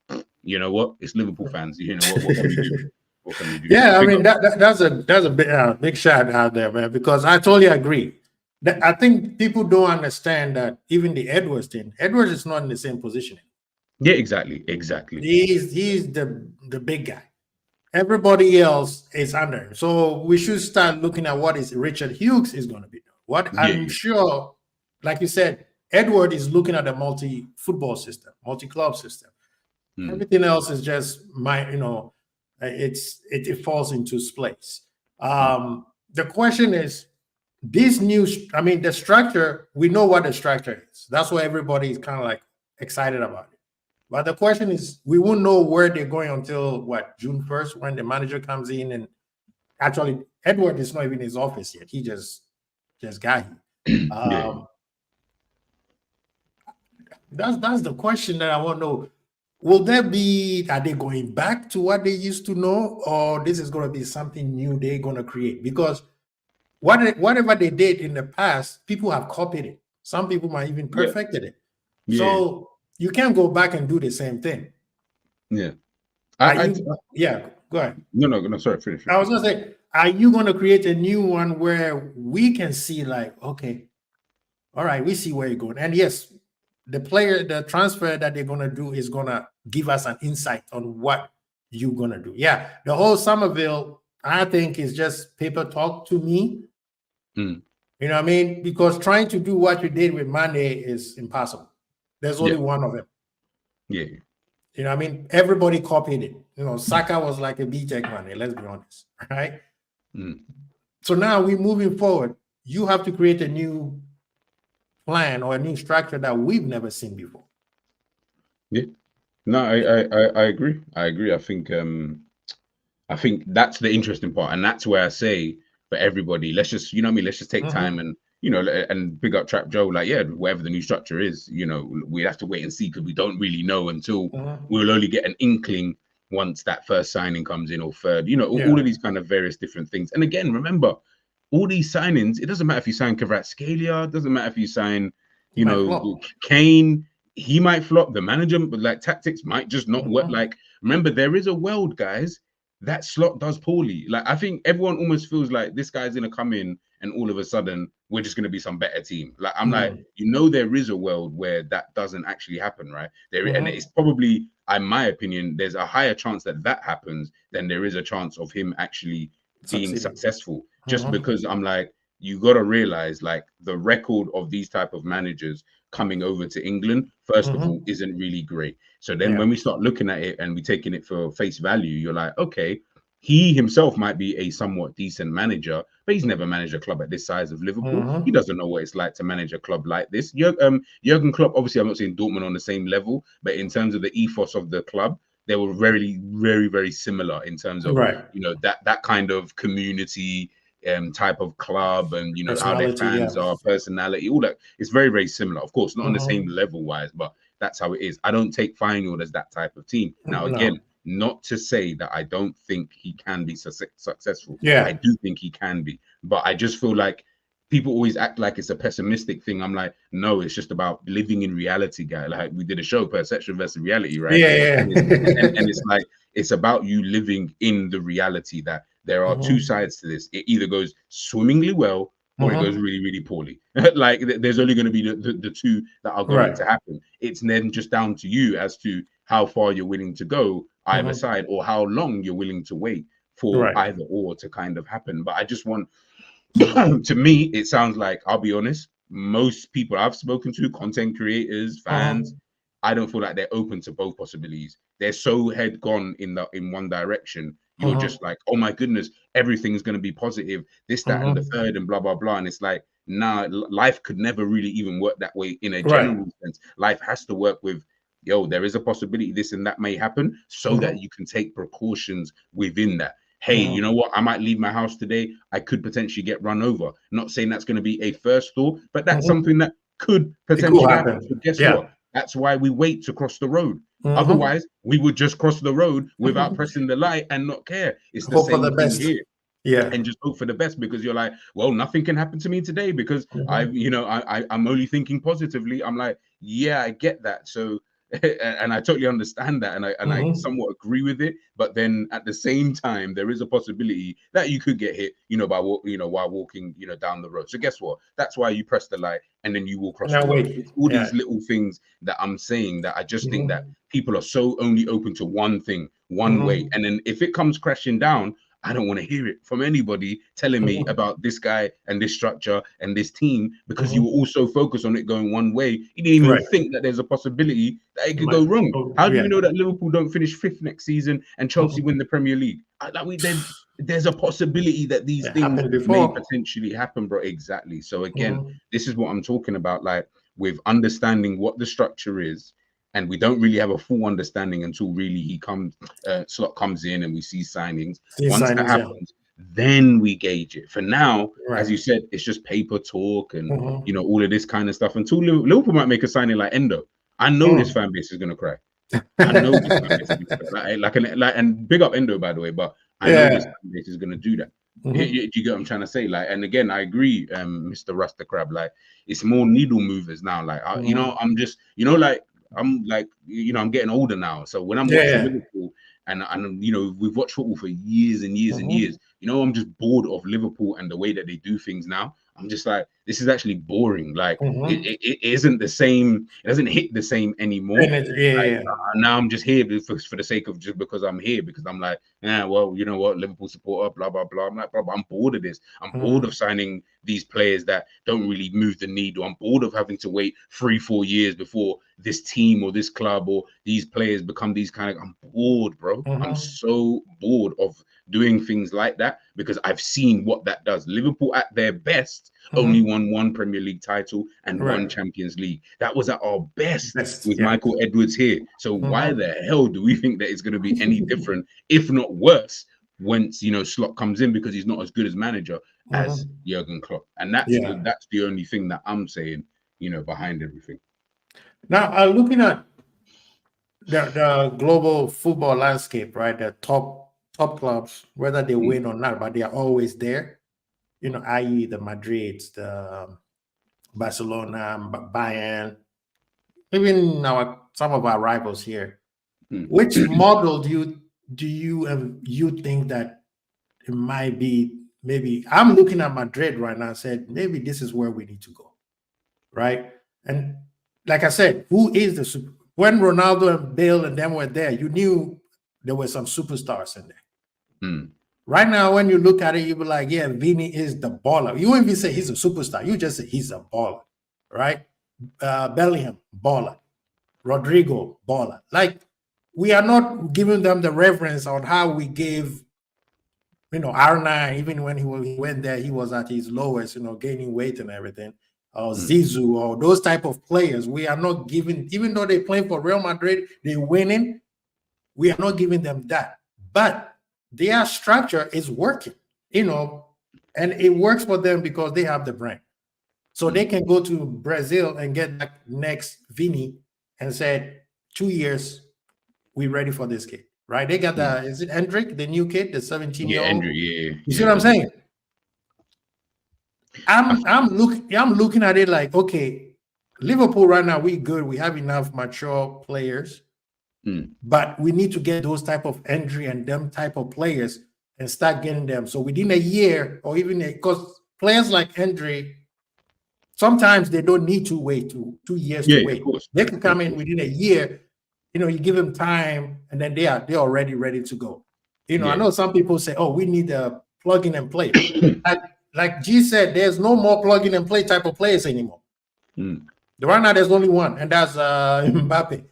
you know what? It's Liverpool fans. You know, what can we do? Yeah, I mean that's a big shot out there, man. Because I totally agree. I think people don't understand that even the Edwards thing. Edwards is not in the same position. Yeah, exactly. He's the big guy. Everybody else is under him. So we should start looking at what is Richard Hughes is going to be doing. What I'm sure, like you said, Edward is looking at the multi-football system, multi-club system. Everything else is just it falls into its place. The question is, the structure, we know what the structure is. That's why everybody is kind of like excited about it. But the question is, we won't know where they're going until June 1st, when the manager comes in. And actually, Edward is not even in his office yet. He just got here. That's the question that I want to know. Are they going back to what they used to know, or this is going to be something new they're going to create? Because whatever they did in the past, people have copied it. Some people might even perfected it. So you can't go back and do the same thing. Yeah. Go ahead. No, sorry, finish. I was going to say, are you going to create a new one where we can see like, okay, all right, we see where you're going. And yes, the transfer that they're going to do is going to give us an insight on what you're going to do. Yeah, the whole Somerville, I think, is just paper talk to me. You know what I mean? Because trying to do what you did with Mane is impossible. There's only one of them. Yeah. You know what I mean? Everybody copied it. You know, Saka was like a B-Tech Mane, let's be honest, right? So now we're moving forward. You have to create a new plan or a new structure that we've never seen before. Yeah, no, I agree. I think that's the interesting part, and that's where I say for everybody, let's just, you know what I mean, let's just take time and, you know, and big up Trap Joe, like, yeah, whatever the new structure is, you know, we have to wait and see because we don't really know until we'll only get an inkling once that first signing comes in or third, all of these kind of various different things. And again, remember, all these signings, it doesn't matter if you sign Kvaratskhelia, it doesn't matter if you sign, Kane, he might flop, the manager, but like tactics might just not work. Like, remember, there is a world, guys, that slot does poorly. Like, I think everyone almost feels like this guy's gonna come in and all of a sudden we're just gonna be some better team. Like, I'm like, there is a world where that doesn't actually happen, right? And it's probably, in my opinion, there's a higher chance that happens than there is a chance of him actually being successful. Just because I'm like, you got to realize, like, the record of these type of managers coming over to England, first of all, isn't really great. So then when we start looking at it and we taking it for face value, you're like, okay, he himself might be a somewhat decent manager, but he's never managed a club at this size of Liverpool. He doesn't know what it's like to manage a club like this. Jurgen Klopp, obviously, I'm not saying Dortmund on the same level, but in terms of the ethos of the club, they were very, very, very similar in terms of that kind of community type of club, and how their fans are, personality, all that. It's very, very similar. Of course, not on the same level wise, but that's how it is. I don't take Feyenoord as that type of team. Now, again, not to say that I don't think he can be successful. I do think he can be, but I just feel like people always act like it's a pessimistic thing. I'm like, no, it's just about living in reality, guy. Like, we did a show, Perception versus Reality, right? And it's like, it's about you living in the reality that there are two sides to this. It either goes swimmingly well or it goes really, really poorly. Like, there's only going to be the two that are going to happen. It's then just down to you as to how far you're willing to go either side, or how long you're willing to wait for either or to kind of happen. But I just want, to me, it sounds like, I'll be honest, most people I've spoken to, content creators, fans, I don't feel like they're open to both possibilities. They're so head gone in one direction. You're just like, oh my goodness, everything's going to be positive, this, that, and the third, and blah, blah, blah. And it's like, nah, life could never really even work that way in a general sense. Life has to work with, there is a possibility this and that may happen, so that you can take precautions within that. Hey, you know what? I might leave my house today. I could potentially get run over. Not saying that's going to be a first thought, but that's something that could potentially happen. So guess what? That's why we wait to cross the road. Otherwise, we would just cross the road without pressing the light and not care. It's the same thing here. And just hope for the best, because you're like, well, nothing can happen to me today because I'm only thinking positively. I'm like, yeah, I get that. So, and I totally understand that, and I somewhat agree with it. But then at the same time, there is a possibility that you could get hit, while walking, down the road. So guess what? That's why you press the light and then you will cross the road. It's all these little things that I'm saying that I just think that people are so only open to one thing, one way, and then if it comes crashing down, I don't want to hear it from anybody telling me about this guy and this structure and this team, because you were also focused on it going one way. You didn't even think that there's a possibility that it could go wrong. How do you know that Liverpool don't finish fifth next season and Chelsea win the Premier League? There's a possibility that these things may potentially happen, bro. Exactly. So again, this is what I'm talking about, like, with understanding what the structure is. And we don't really have a full understanding until really Slot comes in and we see signings. Once that happens, then we gauge it. For now, as you said, it's just paper talk and all of this kind of stuff. Until Liverpool might make a signing like Endo, I know this fan base is gonna cry. I know this fan base is gonna cry. And big up Endo, by the way, but I know this fan base is gonna do that. Do you get what I'm trying to say? Like, and again, I agree, Mr. Rasta Crab. Like, it's more needle movers now. Like, I'm just, I'm like, I'm getting older now. So when I'm watching Liverpool and we've watched football for years and years and years, I'm just bored of Liverpool and the way that they do things now. I'm just like, this is actually boring. Like, it isn't the same. It doesn't hit the same anymore. Now I'm just here for the sake of just because I'm here, because I'm like, well, you know what, Liverpool supporter, blah, blah, blah. I'm like, bro, I'm bored of this. I'm bored of signing these players that don't really move the needle. I'm bored of having to wait 3-4 years before this team or this club or these players become these kind of, I'm bored, bro. I'm so bored of doing things like that, because I've seen what that does. Liverpool at their best only won one Premier League title and one Champions League. That was at our best with Michael Edwards here. So why the hell do we think that it's going to be any different, if not worse, once Slot comes in, because he's not as good as manager as Jurgen Klopp? And that's the only thing that I'm saying, behind everything. Now, looking at the global football landscape, right? The top clubs, whether they win or not, but they are always there. You know, i.e., the Madrids, the Barcelona, Bayern, even some of our rivals here. Which model do you think that it might be? Maybe I'm looking at Madrid right now and said maybe this is where we need to go, right? And like I said, who is the super? When Ronaldo and Bale and them were there, you knew there were some superstars in there. Right now, when you look at it, you be like, yeah, Vini is the baller. You won't even say he's a superstar. You just say he's a baller, right? Bellingham, baller. Rodrigo, baller. Like, we are not giving them the reverence on how we gave, R9, even when he went there, he was at his lowest, gaining weight and everything. Or Zizou, or those type of players. We are not giving, even though they play for Real Madrid, they're winning, we are not giving them that. But their structure is working, and it works for them because they have the brand. So they can go to Brazil and get that next Vini and say, 2 years, we ready for this kid, right? They got is it Hendrick, the new kid, the 17-year-old? Yeah, Hendrick, yeah. You see what I'm saying? I'm looking at it like, okay, Liverpool right now, we good. We have enough mature players, but we need to get those type of Hendrick and them type of players and start getting them. So within a year, or even because players like Hendrick, sometimes they don't need to wait 2 years to wait. They can come in within a year. You give them time, and then they're already ready to go. I know some people say, "Oh, we need a plug in and play." like G said, there's no more plug in and play type of players anymore. Right now, there's only one, and that's Mbappe.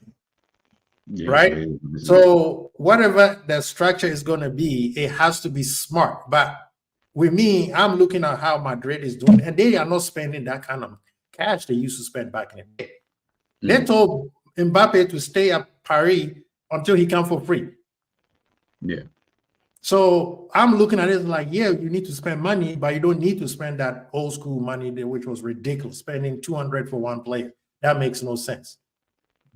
Right. So whatever the structure is going to be, it has to be smart. But with me, I'm looking at how Madrid is doing, and they are not spending that kind of cash they used to spend back in the day. They told Mbappe to stay at Paris until he come for free. Yeah. So I'm looking at it like, yeah, you need to spend money, but you don't need to spend that old school money there, which was ridiculous, spending 200 for one player. That makes no sense.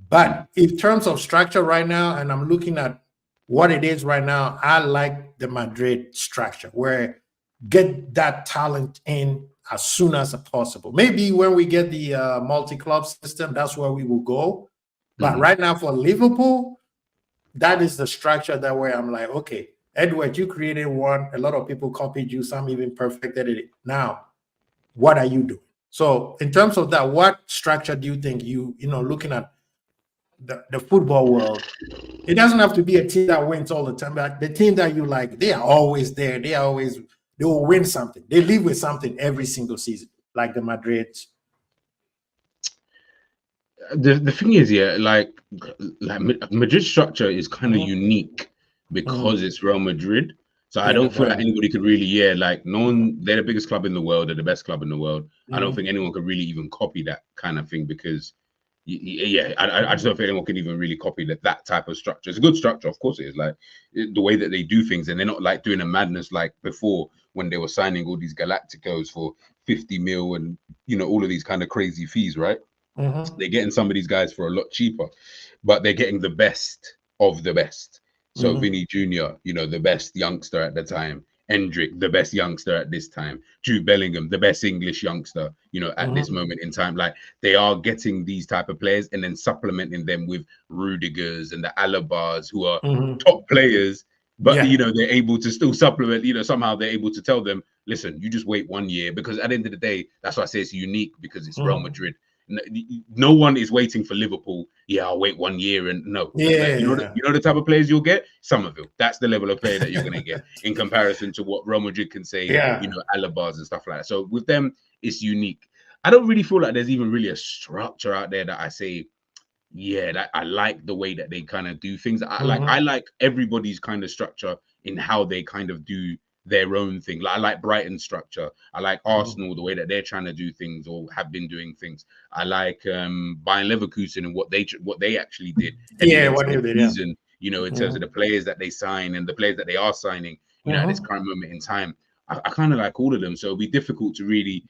But in terms of structure right now, and I'm looking at what it is right now, I like the Madrid structure where get that talent in as soon as possible. Maybe when we get the multi-club system, that's where we will go. But right now for Liverpool, that is the structure that where I'm like, okay, Edward, you created one. A lot of people copied you. Some even perfected it. Now, what are you doing? So in terms of that, what structure do you think looking at the football world, it doesn't have to be a team that wins all the time, but the team that you like, they are always there. They will win something. They live with something every single season, like the Madrids. The thing is, like Madrid structure is kind of unique because it's Real Madrid. So I don't feel like anybody could really, like no one, they're the biggest club in the world, they're the best club in the world. I don't think anyone could really even copy that kind of thing because I just don't think anyone can even really copy that type of structure. It's a good structure, of course it is, like the way that they do things, and they're not like doing a madness like before when they were signing all these Galacticos for 50 mil and all of these kind of crazy fees, right? They're getting some of these guys for a lot cheaper, but they're getting the best of the best. So Vinny Jr., the best youngster at the time. Hendrick, the best youngster at this time. Jude Bellingham, the best English youngster, at this moment in time. Like they are getting these type of players and then supplementing them with Rudigers and the Alabas who are top players, but they're able to still supplement. Somehow they're able to tell them, listen, you just wait 1 year, because at the end of the day, that's why I say it's unique, because it's Real Madrid. No one is waiting for Liverpool. I'll wait 1 year and no. You know the type of players you'll get? Somerville. That's the level of player that you're going to get in comparison to what Real Madrid can say, Alabas and stuff like that. So with them, it's unique. I don't really feel like there's even really a structure out there that I say, that I like the way that they kind of do things. I like everybody's kind of structure in how they kind of do their own thing. Like I like Brighton's structure. I like Arsenal, the way that they're trying to do things or have been doing things. I like Bayern Leverkusen and what they actually did. What they did, season, in terms of the players that they sign and the players that they are signing, at this current moment in time. I kind of like all of them. So it'll be difficult to really,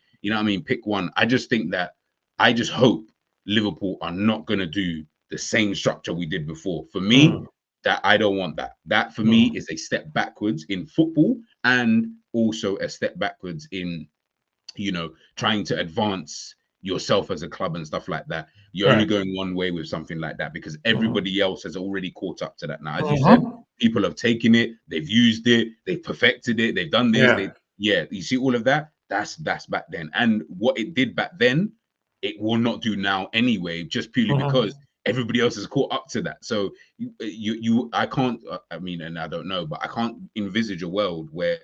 pick one. I just think that I just hope Liverpool are not going to do the same structure we did before. For me, that I don't want that. That for me is a step backwards in football, and also a step backwards in, you know, trying to advance yourself as a club and stuff like that. You're only going one way with something like that, because everybody else has already caught up to that now. As you said, people have taken it, they've used it, they've perfected it, they've done this. You see all of that. That's back then, and what it did back then, it will not do now anyway, just purely because everybody else has caught up to that. So I can't. I mean, and I don't know, but I can't envisage a world where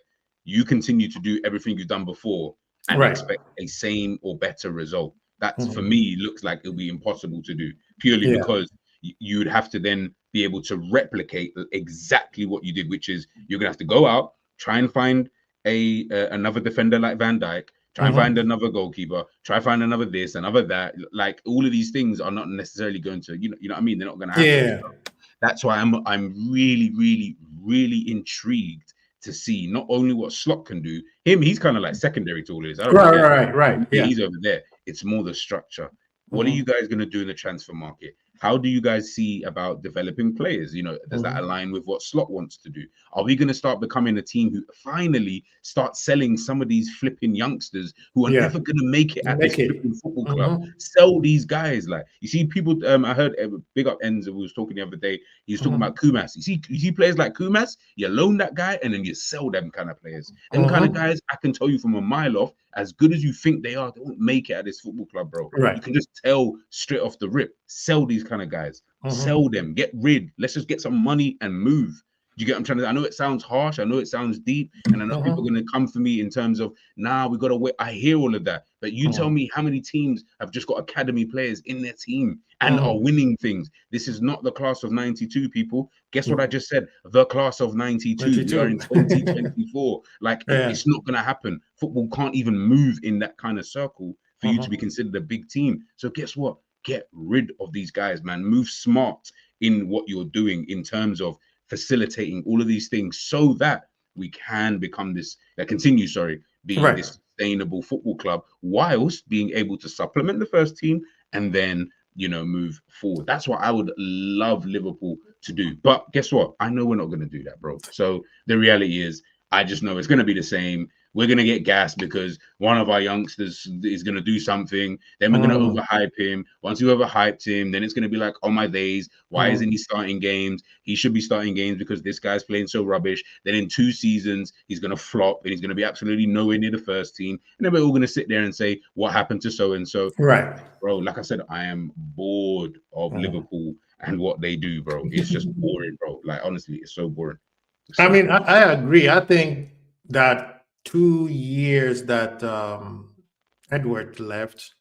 you continue to do everything you've done before and expect a same or better result. That for me looks like it'll be impossible to do, purely because you'd have to then be able to replicate exactly what you did, which is you're gonna have to go out, try and find another defender like Van Dijk, try and find another goalkeeper, try and find another this, another that. Like, all of these things are not necessarily going to, you know what I mean? They're not going to happen. So that's why I'm really, really, really intrigued to see not only what Slot can do. He's kind of like secondary to all of this. I don't right. Yeah, he's over there. It's more the structure. What are you guys going to do in the transfer market? How do you guys see about developing players? You know, does that align with what Slot wants to do? Are we going to start becoming a team who finally start selling some of these flipping youngsters who are never going to make it at this flipping football club? Sell these guys. Like, you see people, I heard Big Up Enzo, who was talking the other day, he was talking about Kumas. You see players like Kumas, you loan that guy and then you sell them kind of players. Them kind of guys, I can tell you from a mile off, as good as you think they are, they won't make it at this football club, bro. You can just tell straight off the rip. Sell these kind of guys. Sell them. Get rid. Let's just get some money and move. Do you get what I'm trying to say? I know it sounds harsh. I know it sounds deep. And I know people are going to come for me in terms of, nah, we got to wait. I hear all of that. But you tell me how many teams have just got academy players in their team and are winning things. This is not the class of 92 people. Guess what I just said? The class of 92. We are in 2024. Like, it's not going to happen. Football can't even move in that kind of circle for you to be considered a big team. So guess what? Get rid of these guys, man. Move smart in what you're doing in terms of facilitating all of these things, so that we can become this, being this sustainable football club, whilst being able to supplement the first team and then, you know, move forward. That's what I would love Liverpool to do. But guess what? I know we're not going to do that, bro. So the reality is, I just know it's going to be the same. We're going to get gassed because one of our youngsters is going to do something. Then we're going to overhype him. Once you overhyped him, then it's going to be like, oh my days, why isn't he starting games? He should be starting games because this guy's playing so rubbish. Then in 2 seasons, he's going to flop and he's going to be absolutely nowhere near the first team. And then we're all going to sit there and say, what happened to so-and-so? Right. Bro, like I said, I am bored of Liverpool and what they do, bro. It's just boring, bro. Like, honestly, it's so boring. I mean, I agree. I think that 2 years that Edward left,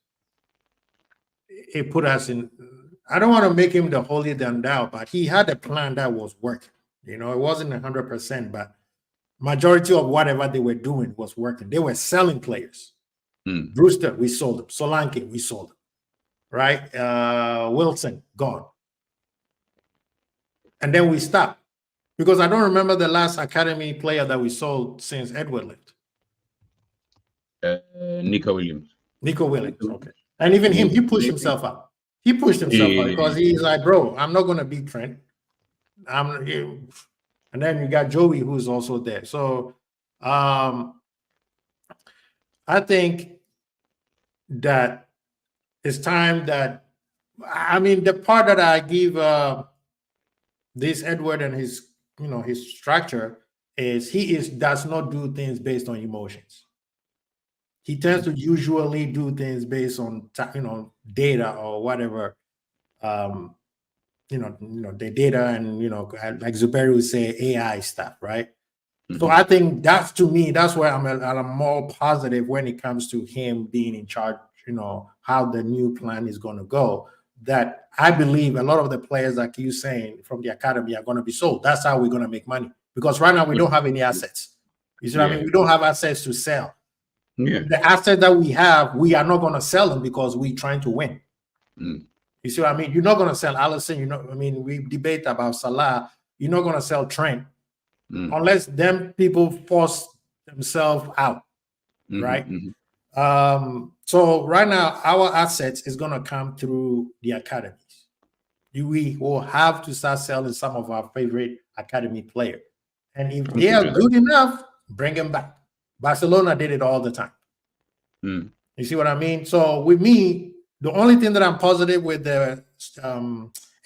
it put us in. I don't want to make him the holier than thou, but he had a plan that was working. You know, it wasn't 100%, but majority of whatever they were doing was working. They were selling players. Brewster, we sold him. Solanke, we sold him. Right? Wilson, gone. And then we stopped. Because I don't remember the last academy player that we sold since Edward left. Nico Williams. Okay. And even him, he pushed himself up. He pushed himself up because he's like, bro, I'm not going to beat Trent. And then you got Joey, who's also there. So I think that it's time that, I mean, the part that I give this Edward and his, you know, his structure is does not do things based on emotions. He tends to usually do things based on, you know, data or whatever, you know, the data and, you know, like Zuberi would say, AI stuff, right? So I think that's, to me, that's where I'm more positive when it comes to him being in charge, you know, how the new plan is going to go. That I believe a lot of the players, like you saying, from the academy are going to be sold. That's how we're going to make money. Because right now we don't have any assets. You see what I mean? We don't have assets to sell. The assets that we have, we are not going to sell them because we're trying to win. You see what I mean? You're not going to sell Allison. You know, I mean, we debate about Salah. You're not going to sell Trent unless them people force themselves out, right? So right now, our assets is going to come through the academies. we will have to start selling some of our favorite academy players. And if I'm they are good with good enough, bring them back. Barcelona did it all the time. that. You see what I mean? So with me, the only thing that I'm positive with the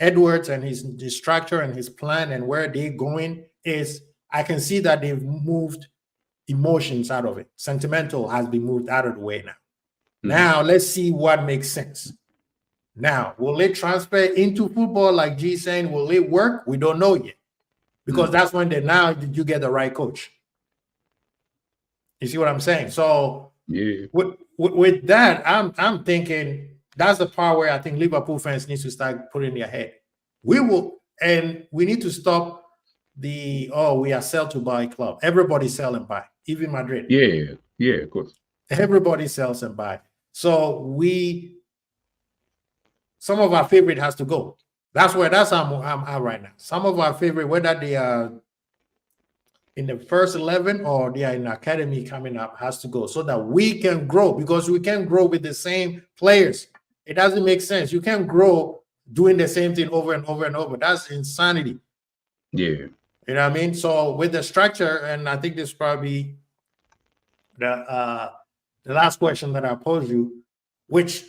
Edwards and his structure and his plan and where they're going is I can see that they've moved emotions out of it. Sentimental has been moved out of the way now. Now let's see what makes sense. Now, will it transfer into football like G saying, will it work? We don't know yet. Because that's when now you get the right coach. You see what I'm saying? So Yeah. With that, I'm thinking that's the part where I think Liverpool fans need to start putting their head. We need to stop we are sell to buy club. Everybody sell and buy, even Madrid. Yeah, of course. Everybody sells and buy. So some of our favorite has to go. That's how I'm at right now. Some of our favorite, whether they are in the first 11 or they are in academy coming up, has to go so that we can grow, because we can't grow with the same players. It doesn't make sense. You can't grow doing the same thing over and over and over. That's insanity. Yeah. You know what I mean? So with the structure, and I think this is probably the last question that I pose you, which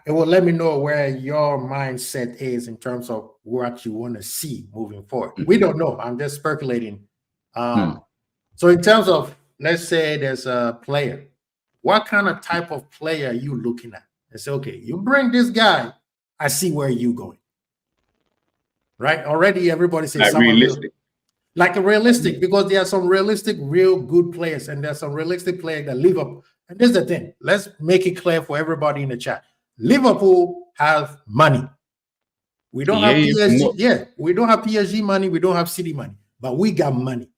it will let me know where your mindset is in terms of what you want to see moving forward. We don't know. I'm just speculating. So in terms of, let's say there's a player, what kind of type of player are you looking at? And say, okay, you bring this guy, I see where you going. Right? Already everybody says realistic. Like a realistic, because there are some realistic, real good players, and there's some realistic players that live up. And this is the thing. Let's make it clear for everybody in the chat. Liverpool have money. We don't have PSG. Yeah, we don't have PSG money. We don't have City money, but we got money.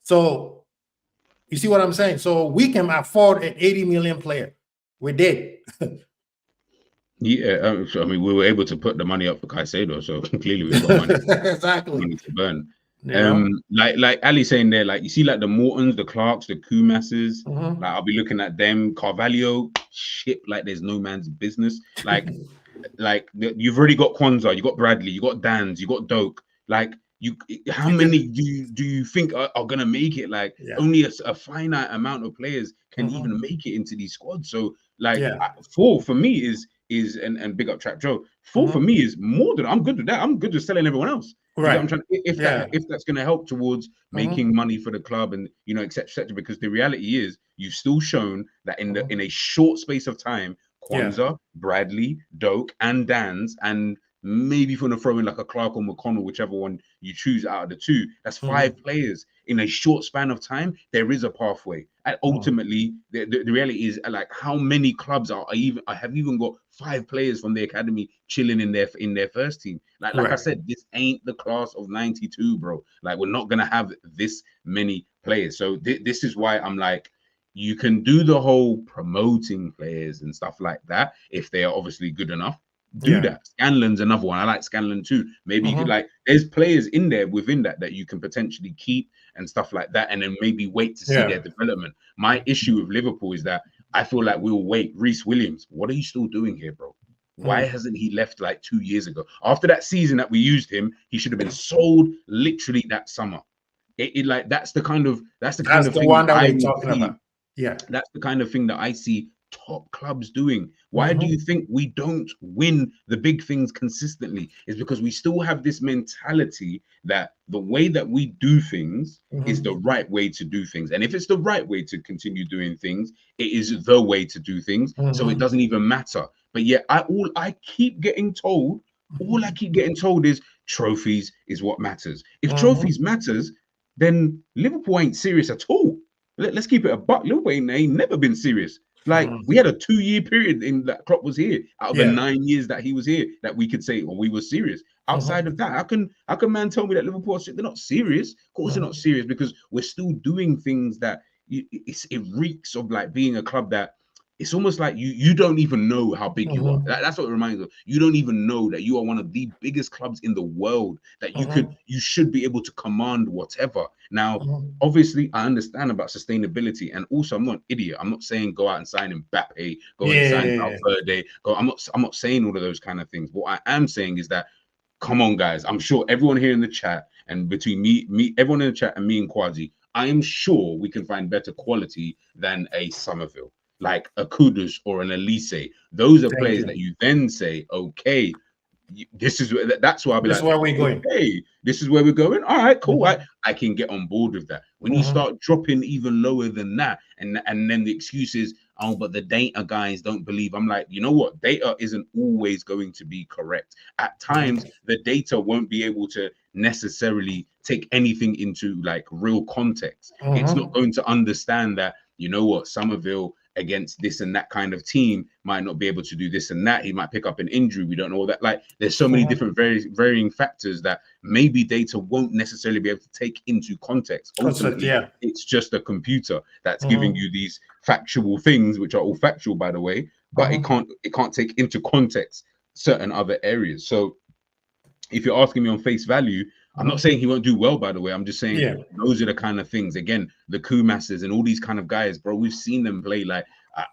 So you see what I'm saying? So we can afford an 80 million player. We did. Yeah, I mean, we were able to put the money up for Caicedo, so clearly we've got money. Exactly. Money to burn. Like Ali saying there, like you see, like the Mortons, the Clarks, the Kumases. Like I'll be looking at them. Carvalho, shit, like there's no man's business. Like, you've already got Kwanzaa, you got Bradley, you got Dans, you got Doak. Like how many do you think are gonna make it? Like only a finite amount of players can even make it into these squads. So like 4 for me is and big up Trap Joe. 4 for me is more than I'm good with that. I'm good with selling everyone else. Right. I'm trying if that's going to help towards making money for the club and et cetera, because the reality is you've still shown that in a short space of time, Kwanzaa, Bradley, Doak, and Dans, and maybe if you want to throw in like a Clark or McConnell, whichever one you choose out of the two, that's 5 players in a short span of time. There is a pathway, and ultimately, the reality is like how many clubs have even got 5 players from the academy chilling in their first team. Like I said, this ain't the class of '92, bro. Like we're not gonna have this many players. So this is why I'm like, you can do the whole promoting players and stuff like that if they are obviously good enough. Do that. Scanlon's another one. I like Scanlon too. Maybe you could there's players in there within that you can potentially keep and stuff like that, and then maybe wait to see their development. My issue with Liverpool is that I feel like we'll wait. Reece Williams, what are you still doing here, bro? Why hasn't he left like 2 years ago? After that season that we used him, he should have been sold literally that summer. That's the kind of thing one that we're talking about. Yeah, that's the kind of thing that I see top clubs doing. Why do you think we don't win the big things consistently? Is because we still have this mentality that the way that we do things is the right way to do things, and if it's the right way to continue doing things, it is the way to do things. So it doesn't even matter. But yet all I keep getting told is trophies is what matters. If trophies matters, then Liverpool ain't serious at all. Let's keep it a buck. Liverpool ain't never been serious. Like we had a 2-year period in that Klopp was here out of the 9 years that he was here that we could say, well, we were serious. Outside of that, how can man tell me that Liverpool they're not serious? Of course they're not serious, because we're still doing things that it reeks of like being a club that it's almost like you don't even know how big you are. That's what it reminds me of. You don't even know that you are one of the biggest clubs in the world, that you should be able to command whatever. Now, obviously, I understand about sustainability, and also I'm not an idiot. I'm not saying go out and sign Mbappe, go and sign Valverde. I'm not saying all of those kind of things. What I am saying is that come on, guys. I'm sure everyone here in the chat and between me, everyone in the chat and me and Quasi, I am sure we can find better quality than a Somerville, like a Kudus or an Elise. Those are players that you then say, okay, this is that's why I'll be This like, is where we're going. hey, this is where we're going. All right, cool. I can get on board with that. When you start dropping even lower than that, and then the excuse is, oh, but the data guys don't believe. I'm like, you know what? Data isn't always going to be correct. At times, the data won't be able to necessarily take anything into like real context. It's not going to understand that, you know what, Somerville against this and that kind of team might not be able to do this and that. He might pick up an injury. We don't know all that. Like, there's so many different varying factors that maybe data won't necessarily be able to take into context. Ultimately, it's just a computer that's giving you these factual things, which are all factual, by the way, but it can't take into context certain other areas. So if you're asking me on face value, I'm not saying he won't do well, by the way. I'm just saying those are the kind of things. Again, the Kumasses and all these kind of guys, bro, we've seen them play. Like,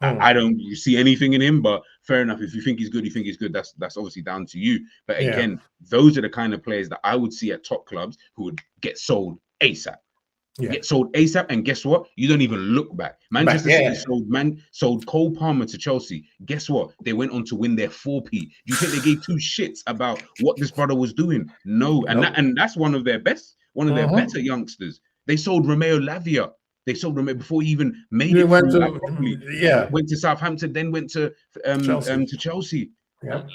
I don't see anything in him, but fair enough. If you think he's good, you think he's good. That's obviously down to you. But again, those are the kind of players that I would see at top clubs who would get sold ASAP. Get sold ASAP, and guess what? You don't even look back. Manchester City sold Cole Palmer to Chelsea. Guess what? They went on to win their 4P. Do you think they gave two shits about what this brother was doing? No, and that's one of their better youngsters. They sold Romeo Lavia. They sold Romeo before he even made it through. Went to Southampton, then went to Chelsea.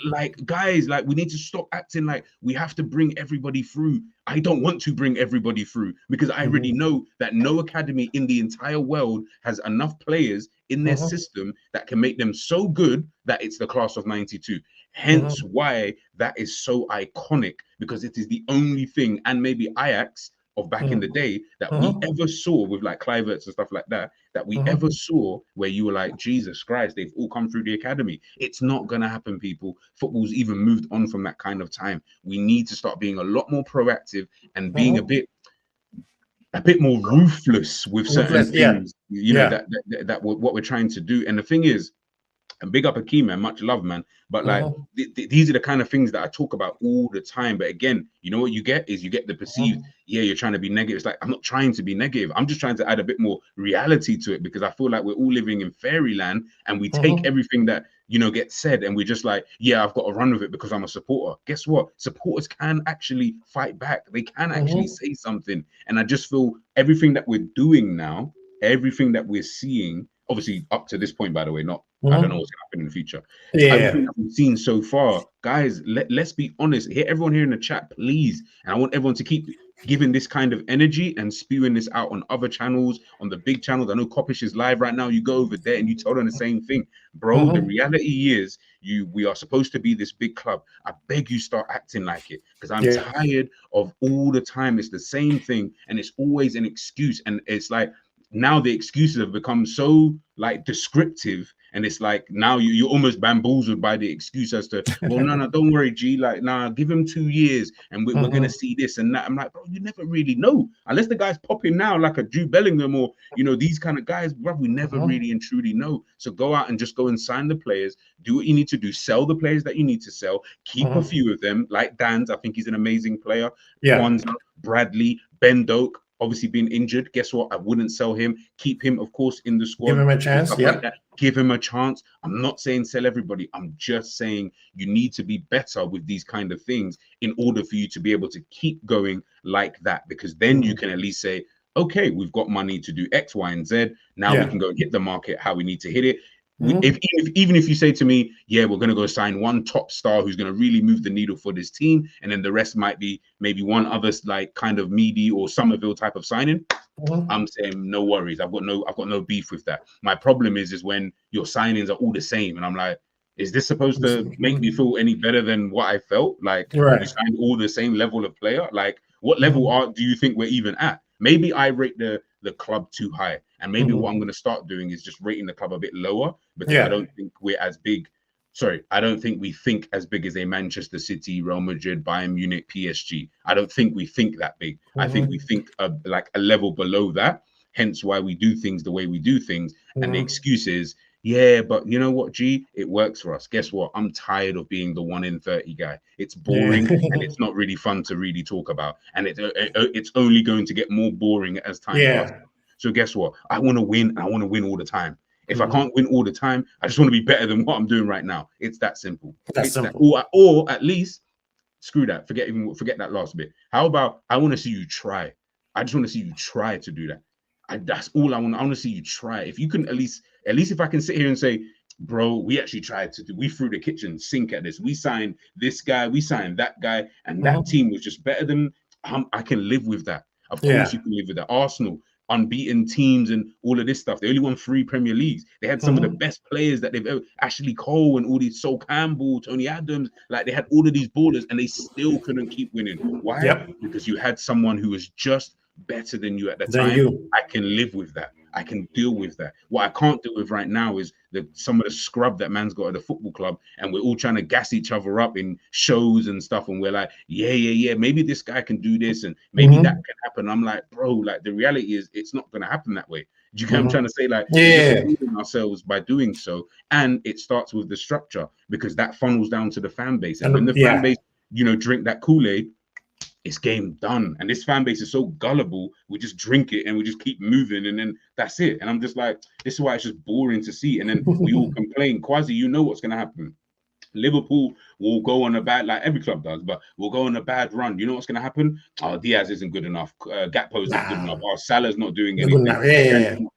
Like, guys, like, we need to stop acting like we have to bring everybody through. I don't want to bring everybody through because I already know that no academy in the entire world has enough players in their system that can make them so good that it's the class of 92. Hence why that is so iconic, because it is the only thing, and maybe Ajax of back in the day, that we ever saw with like Kluiverts and stuff like that we ever saw where you were like, Jesus Christ, they've all come through the academy. It's not gonna happen, people. Football's even moved on from that kind of time. We need to start being a lot more proactive and being a bit more ruthless with certain things, you know, that what we're trying to do. And the thing is, and big up a key man, much love, man. But like, these are the kind of things that I talk about all the time. But again, you know what you get is you get the perceived, you're trying to be negative. It's like, I'm not trying to be negative. I'm just trying to add a bit more reality to it, because I feel like we're all living in fairyland and we take everything that, you know, gets said and we're just like, yeah, I've got to run with it because I'm a supporter. Guess what? Supporters can actually fight back. They can actually say something. And I just feel everything that we're doing now, everything that we're seeing, obviously up to this point, by the way, not I don't know what's going to happen in the future. Everything that we've seen so far, guys, let's be honest. Everyone here in the chat, please. And I want everyone to keep giving this kind of energy and spewing this out on other channels, on the big channels. I know Kopish is live right now. You go over there and you tell them the same thing. Bro, the reality is we are supposed to be this big club. I beg you, start acting like it, because I'm tired of all the time. It's the same thing and it's always an excuse. And it's like, now the excuses have become so like descriptive, and it's like now you're almost bamboozled by the excuse as to, well, no, don't worry, G, like, nah, give him 2 years and we're gonna see this and that. I'm like, bro, you never really know, unless the guy's popping now like a Jude Bellingham or, you know, these kind of guys, bro. We never really and truly know. So go out and just go and sign the players, do what you need to do, sell the players that you need to sell, keep a few of them, like Dan's. I think he's an amazing player. Kwanzaa, Bradley, Ben Doak, obviously being injured. Guess what? I wouldn't sell him. Keep him, of course, in the squad. Give him a chance. Like that. Give him a chance. I'm not saying sell everybody. I'm just saying you need to be better with these kind of things in order for you to be able to keep going like that, because then you can at least say, okay, we've got money to do X, Y, and Z. Now we can go and hit the market how we need to hit it. Even if you say to me, yeah, we're going to go sign one top star who's going to really move the needle for this team, and then the rest might be maybe one other like kind of meaty or Somerville type of signing, I'm saying no worries. I've got no beef with that. My problem is when your signings are all the same, and I'm like, is this supposed to make me feel any better than what I felt? Like, you signed all the same level of player. Like, what level do you think we're even at? Maybe I rate the club too high, and maybe what I'm going to start doing is just rating the club a bit lower, because I don't think we're as big. Sorry, I don't think we think as big as a Manchester City, Real Madrid, Bayern Munich, PSG. I don't think we think that big. I think we think like a level below that. Hence why we do things the way we do things. And the excuse is, Yeah, but you know what, G? It works for us. Guess what? I'm tired of being the 1 in 30 guy. It's boring and it's not really fun to really talk about. And it's only going to get more boring as time passes. So guess what? I want to win. I want to win all the time. If I can't win all the time, I just want to be better than what I'm doing right now. It's that simple. That's simple. Or at least screw that. Forget that last bit. How about I want to see you try? I just want to see you try to do that. That's all I want. I want to see you try. If you can at least if I can sit here and say, bro, we actually tried to do, we threw the kitchen sink at this. We signed this guy, we signed that guy, and that team was just better than I can live with that. Of course you can live with that. Arsenal, unbeaten teams and all of this stuff. They only won 3 Premier Leagues. They had some of the best players that they've ever, Ashley Cole and all these, Sol Campbell, Tony Adams, like they had all of these ballers and they still couldn't keep winning. Why? Because you had someone who was just better than you at the time. I can live with that. I can deal with that. What I can't deal with right now is some of the scrub that man's got at the football club, and we're all trying to gas each other up in shows and stuff, and we're like, yeah, maybe this guy can do this, and maybe that can happen. I'm like, bro, like the reality is it's not gonna happen that way. Do you get what I'm trying to say? Like, we're just ourselves by doing so, and it starts with the structure because that funnels down to the fan base, and when the fan base, drink that Kool-Aid, it's game done. And this fan base is so gullible, we just drink it and we just keep moving, and then that's it. And I'm just like, this is why it's just boring to see. And then we all complain. Kwasi, you know what's going to happen. Liverpool will go on a bad, like every club does, but we'll go on a bad run. You know what's going to happen? Oh, Diaz isn't good enough. Gakpo's not good enough. Oh, Salah's not doing anything. Not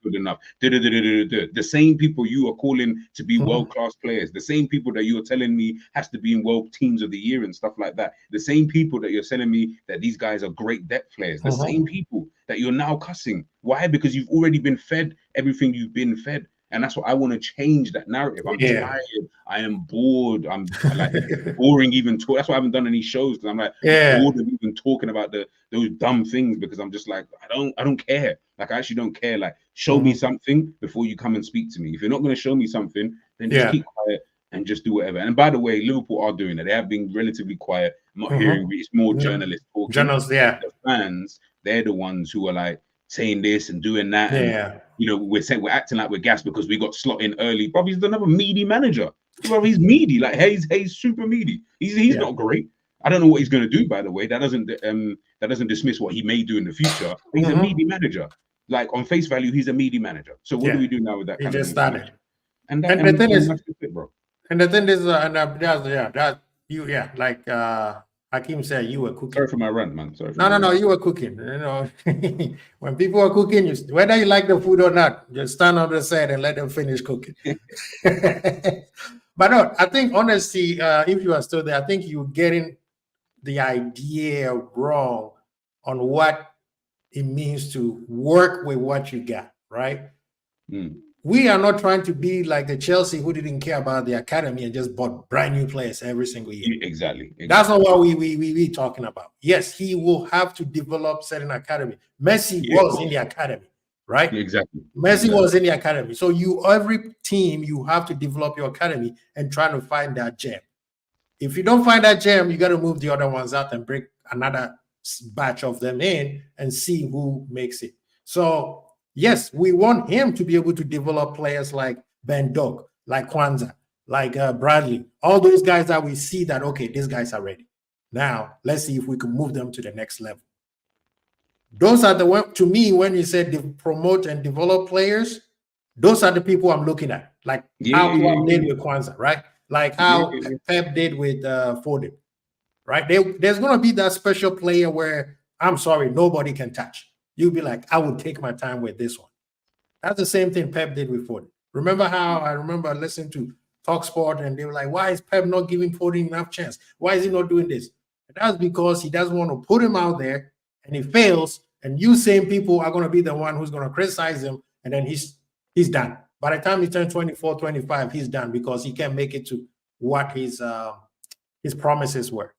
good enough. The same people you are calling to be world-class players, the same people that you are telling me has to be in world teams of the year and stuff like that, the same people that you're telling me that these guys are great depth players, the same people that you're now cussing. Why? Because you've already been fed everything you've been fed. And that's what I want to change, that narrative. I'm tired. I am bored. I'm like boring even talk. That's why I haven't done any shows, because I'm like bored of even talking about those dumb things, because I'm just like, I don't care. Like, I actually don't care. Like, show me something before you come and speak to me. If you're not going to show me something, then just keep quiet and just do whatever. And by the way, Liverpool are doing it. They have been relatively quiet. I'm not hearing, it's more journalists talking. Journalists, The fans, they're the ones who are like saying this and doing that. And, we're acting like we're gassed because we got slot in early. Bro, he's another meaty manager. Bro, he's meaty. Like, he's super meaty. He's not great. I don't know what he's going to do, by the way. That doesn't dismiss what he may do in the future. He's a meaty manager. Like, on face value, he's a meaty manager. So what do we do now with that? He just started. And the thing is, bro. And the thing is, like Hakeem said, you were cooking. Sorry for my rant, man. Sorry. No, you were cooking. When people are cooking, whether you like the food or not, just stand on the side and let them finish cooking. But no, I think honestly, if you are still there, I think you're getting the idea wrong on what it means to work with what you got, right? We are not trying to be like the Chelsea who didn't care about the academy and just bought brand new players every single year. Exactly. That's not what we talking about. Yes, he will have to develop certain academy. Messi was in the academy, right? Exactly. Messi was in the academy. So every team, you have to develop your academy and try to find that gem. If you don't find that gem, you got to move the other ones out and bring another batch of them in and see who makes it. So yes, we want him to be able to develop players like Ben Doak, like Kwanzaa, like Bradley, all those guys that we see that, okay, these guys are ready. Now, let's see if we can move them to the next level. Those are to me, when you said promote and develop players, those are the people I'm looking at. Like how Klopp did with Kwanzaa, right? Like how Pep did with Foden, right? There's going to be that special player where, I'm sorry, nobody can touch. You'll be like, I would take my time with this one. That's the same thing Pep did with Foden. Remember how I remember listening to TalkSport and they were like, why is Pep not giving Foden enough chance? Why is he not doing this? And that's because he doesn't want to put him out there and he fails. And you same people are going to be the one who's going to criticize him. And then he's done. By the time he turns 24, 25, he's done because he can't make it to what his promises were.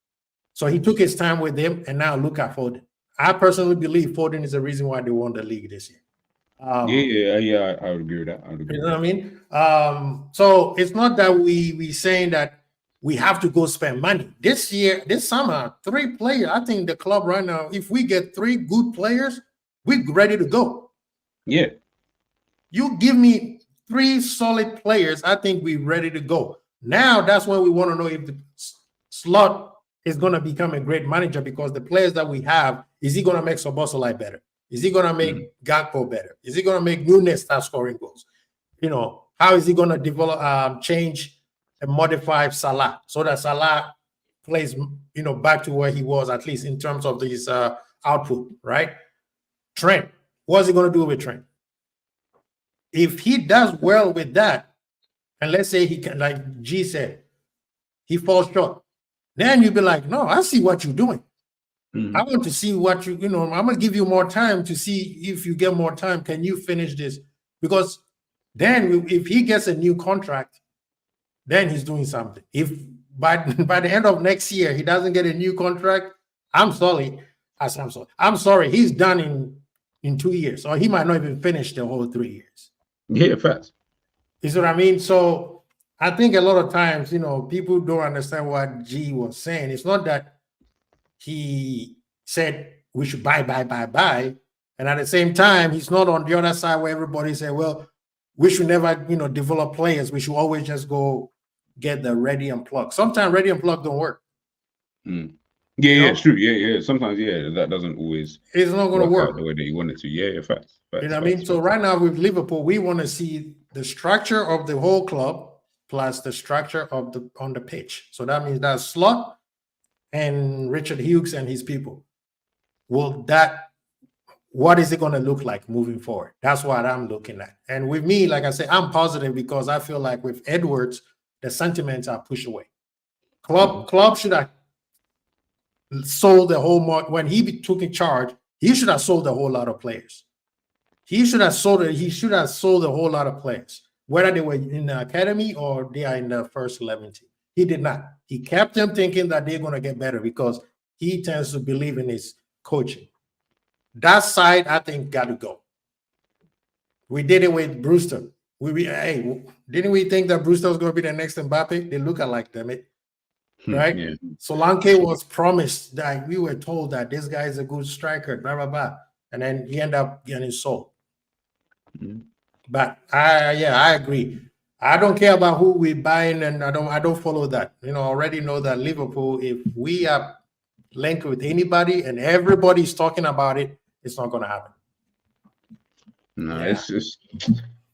So he took his time with him. And now look at Foden. I personally believe Foden is the reason why they won the league this year. I would agree with that. You know what I mean? So it's not that we saying that we have to go spend money. This year, this summer, 3 players. I think the club right now, if we get 3 good players, we're ready to go. Yeah. You give me 3 solid players, I think we're ready to go. Now that's when we want to know if the Slot is going to become a great manager, because the players that we have, is he going to make Soboslai better? Is he going to make Gakpo better? Is he going to make Nunes start scoring goals? You know, how is he going to develop, change and modify Salah so that Salah plays, you know, back to where he was, at least in terms of his output, right? Trent, what's he going to do with Trent? If he does well with that, and let's say he can, like G said, he falls short, then you'll be like, no, I see what you're doing. I want to see what you know, I'm going to give you more time to see if you get more time. Can you finish this? Because then if he gets a new contract, then he's doing something. If by the end of next year, he doesn't get a new contract, I'm sorry. He's done in 2 years, or he might not even finish the whole 3 years. Yeah, fast. You see what I mean? So I think a lot of times, you know, people don't understand what G was saying. It's not that he said we should buy. And at the same time, he's not on the other side where everybody say, well, we should never, you know, develop players. We should always just go get the ready and plug. Sometimes ready and plug don't work. Yeah, it's true. Yeah. Sometimes, that doesn't always. It's not going to work the way that you want it to. Yeah, facts. You know what I mean? So right now with Liverpool, we want to see the structure of the whole club plus the structure of on the pitch. So that means that's Slot and Richard Hughes and his people. What is it going to look like moving forward? That's what I'm looking at. And with me, like I said, I'm positive because I feel like with Edwards, the sentiments are pushed away. Club should have sold the whole when he took in charge. He should have sold a whole lot of players. He should have sold a whole lot of players, whether they were in the academy or they are in the first 11 team. He did not. He kept them thinking that they're going to get better because he tends to believe in his coaching. That side, I think, got to go. We did it with Brewster. Didn't we think that Brewster was going to be the next Mbappe? They look alike, damn it. Right? Yeah. Solanke was promised that we were told that this guy is a good striker, blah, blah, blah. And then he ended up getting sold. But I agree. I don't care about who we're buying, and I don't follow that. You know, I already know that Liverpool, if we are linked with anybody and everybody's talking about it, it's not going to happen. No, it's just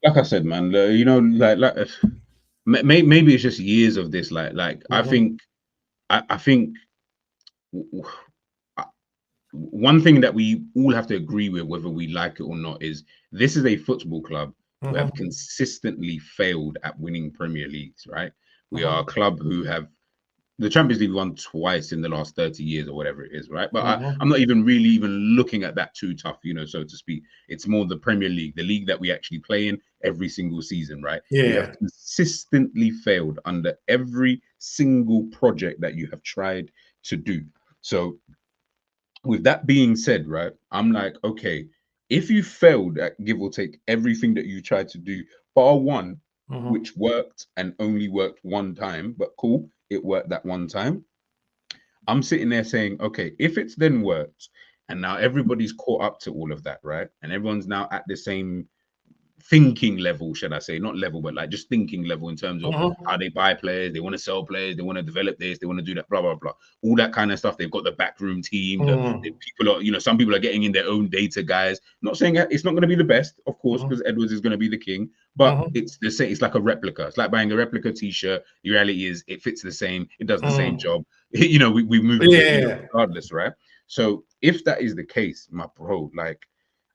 like I said, man. You know, like maybe it's just years of this. Like I think one thing that we all have to agree with, whether we like it or not, is this is a football club who have consistently failed at winning Premier Leagues, right? We are a club who have the Champions League won twice in the last 30 years or whatever it is, right? But I'm not even looking at that too tough, you know, so to speak. It's more the Premier League, the league that we actually play in every single season, right? Yeah. You have consistently failed under every single project that you have tried to do. So with that being said, right, I'm like, okay, if you failed at give or take everything that you tried to do, bar one, which worked and only worked one time, but cool, it worked that one time. I'm sitting there saying, okay, if it's then worked and now everybody's caught up to all of that, right? And everyone's now at the same thinking level, should I say, not level, but like just thinking level in terms of how they buy players, they want to sell players, they want to develop this, they want to do that, blah, blah, blah, all that kind of stuff. They've got the backroom team, the people are, you know, some people are getting in their own data, guys. Not saying that it's not going to be the best, of course, because Edwards is going to be the king, but it's the same. It's like a replica. It's like buying a replica t-shirt. The reality is it fits the same, it does the same job. You know, we move regardless, right? So if that is the case, my bro, like,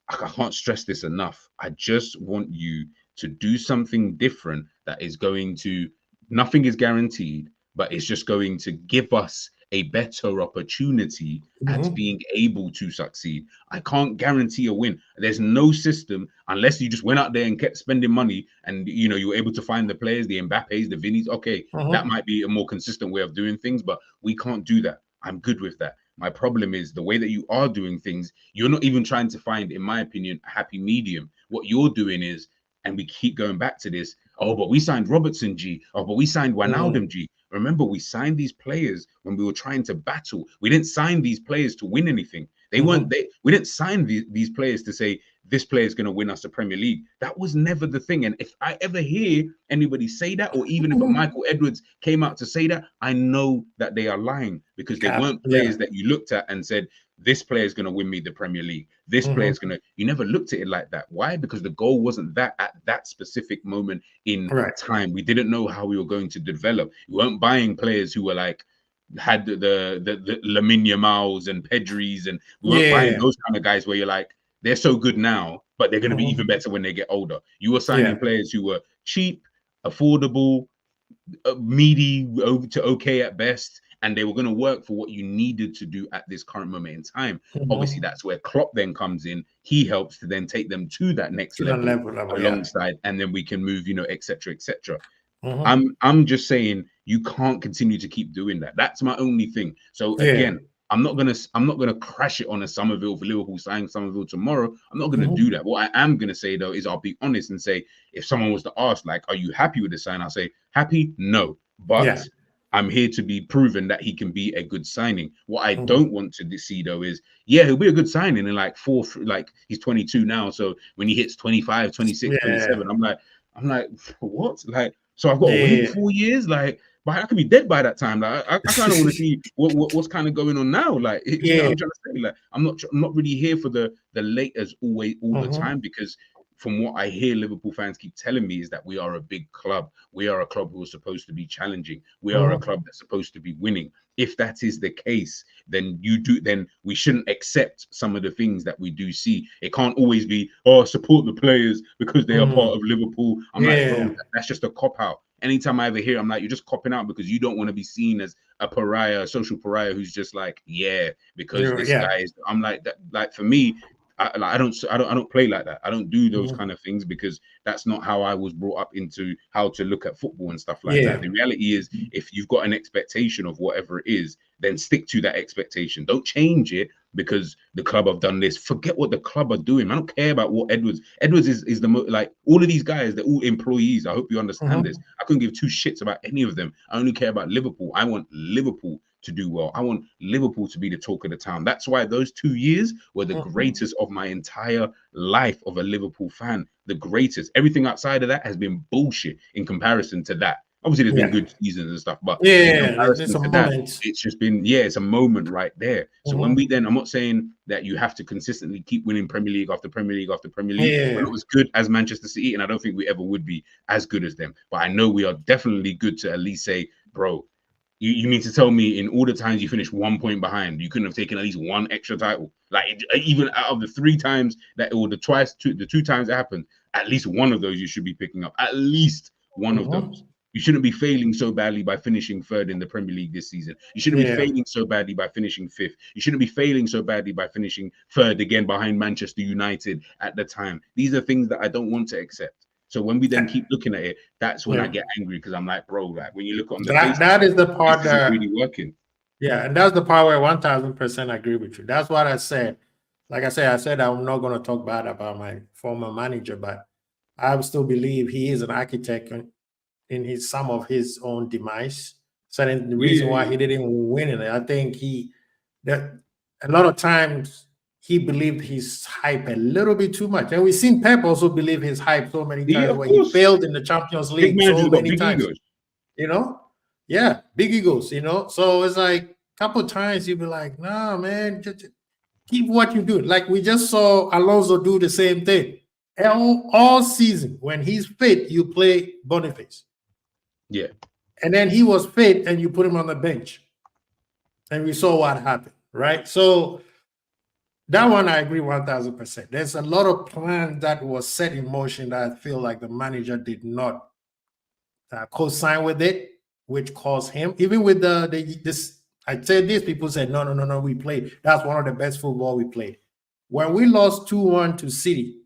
I can't stress this enough. I just want you to do something different that is going to, nothing is guaranteed, but it's just going to give us a better opportunity at being able to succeed. I can't guarantee a win. There's no system unless you just went out there and kept spending money and, you know, you were able to find the players, the Mbappes, the Vinnies. Okay, that might be a more consistent way of doing things, but we can't do that. I'm good with that. My problem is the way that you are doing things, you're not even trying to find, in my opinion, a happy medium. What you're doing is, and we keep going back to this, oh, but we signed Robertson, G. Oh, but we signed Wijnaldum, G. Remember, we signed these players when we were trying to battle. We didn't sign these players to win anything. They weren't, we didn't sign these players to say, this player is going to win us the Premier League. That was never the thing. And if I ever hear anybody say that, or even if a Michael Edwards came out to say that, I know that they are lying, because they weren't players that you looked at and said, this player is going to win me the Premier League. This player is going to, you never looked at it like that. Why? Because the goal wasn't that at that specific moment in time. We didn't know how we were going to develop. We weren't buying players who were like, had the Lamine Yamals and Pedris, and we weren't buying those kind of guys where you're like, they're so good now, but they're going to be even better when they get older. You were signing players who were cheap, affordable, meaty to okay at best, and they were going to work for what you needed to do at this current moment in time. Obviously, that's where Klopp then comes in. He helps to then take them to that next level alongside, and then we can move, etc., etc. I'm just saying you can't continue to keep doing that. That's my only thing. So again, I'm not gonna crash it on a Somerville for Liverpool signing Somerville tomorrow. I'm not gonna do that. What I am gonna say though is I'll be honest and say, if someone was to ask, like, are you happy with the sign? I'll say happy, no, but I'm here to be proven that he can be a good signing. What I don't want to see though is, he'll be a good signing in like he's 22 now. So when he hits 25, 26, 27, I'm like, what? Like, so I've got to wait 4 years? Like, but I could be dead by that time. Like, I kind of want to see what's kind of going on now. Like, you know what I'm trying to say? Like, I'm not really here for the late as always all the time, because from what I hear Liverpool fans keep telling me is that we are a big club. We are a club who is supposed to be challenging. We are a club that's supposed to be winning. If that is the case, then we shouldn't accept some of the things that we do see. It can't always be, support the players because they are part of Liverpool. I'm like, bro, that's just a cop-out. Anytime I ever hear, I'm like, you're just copping out because you don't want to be seen as a pariah, a social pariah who's just like, because this guy is. I'm like that. Like, for me, I don't play like that. I don't do those kind of things, because that's not how I was brought up into how to look at football and stuff like that. The reality is, if you've got an expectation of whatever it is, then stick to that expectation. Don't change it because the club have done this. Forget what the club are doing. I don't care about what Edwards is the most, like, all of these guys, they're all employees. I hope you understand this. I couldn't give two shits about any of them. I only care about Liverpool. I want Liverpool to do well. I want Liverpool to be the talk of the town. That's why those 2 years were the greatest of my entire life of a Liverpool fan. The greatest. Everything outside of that has been bullshit in comparison to that. Obviously, there's been good seasons and stuff, but in comparison to that, it's just been, it's a moment right there. So when I'm not saying that you have to consistently keep winning Premier League after Premier League after Premier League. We're not as good as Manchester City, and I don't think we ever would be as good as them. But I know we are definitely good to at least say, bro, you mean to tell me in all the times you finished 1 point behind, you couldn't have taken at least one extra title? Like, even out of the 3 times that, or the 2 times it happened, at least one of those you should be picking up. At least one of those. You shouldn't be failing so badly by finishing 3rd in the Premier League this season. You shouldn't be failing so badly by finishing 5th. You shouldn't be failing so badly by finishing 3rd again behind Manchester United at the time. These are things that I don't want to accept. So when we then keep looking at it, that's when I get angry, because I'm like, bro, like, when you look on the face, that is the part that really working. Yeah, and that's the part where 1000% agree with you. That's what I said. Like I said I'm not going to talk bad about my former manager, but I still believe he is an architect in some of his own demise. So the reason why he didn't win it, I think that a lot of times he believed his hype a little bit too much. And we've seen Pep also believe his hype so many times where he failed in the Champions League so many times. Egos. Big egos, So it's like a couple of times you'll be like, nah, man, just keep what you do. Like we just saw Alonso do the same thing. All season, when he's fit, you play Boniface. Yeah. And then he was fit and you put him on the bench. And we saw what happened, right? So that one I agree 1000%. There's a lot of plans that was set in motion that I feel like the manager did not co-sign with it, which caused him, even with this. I said this, people said, no, we played. That's one of the best football we played. When we lost 2-1 to City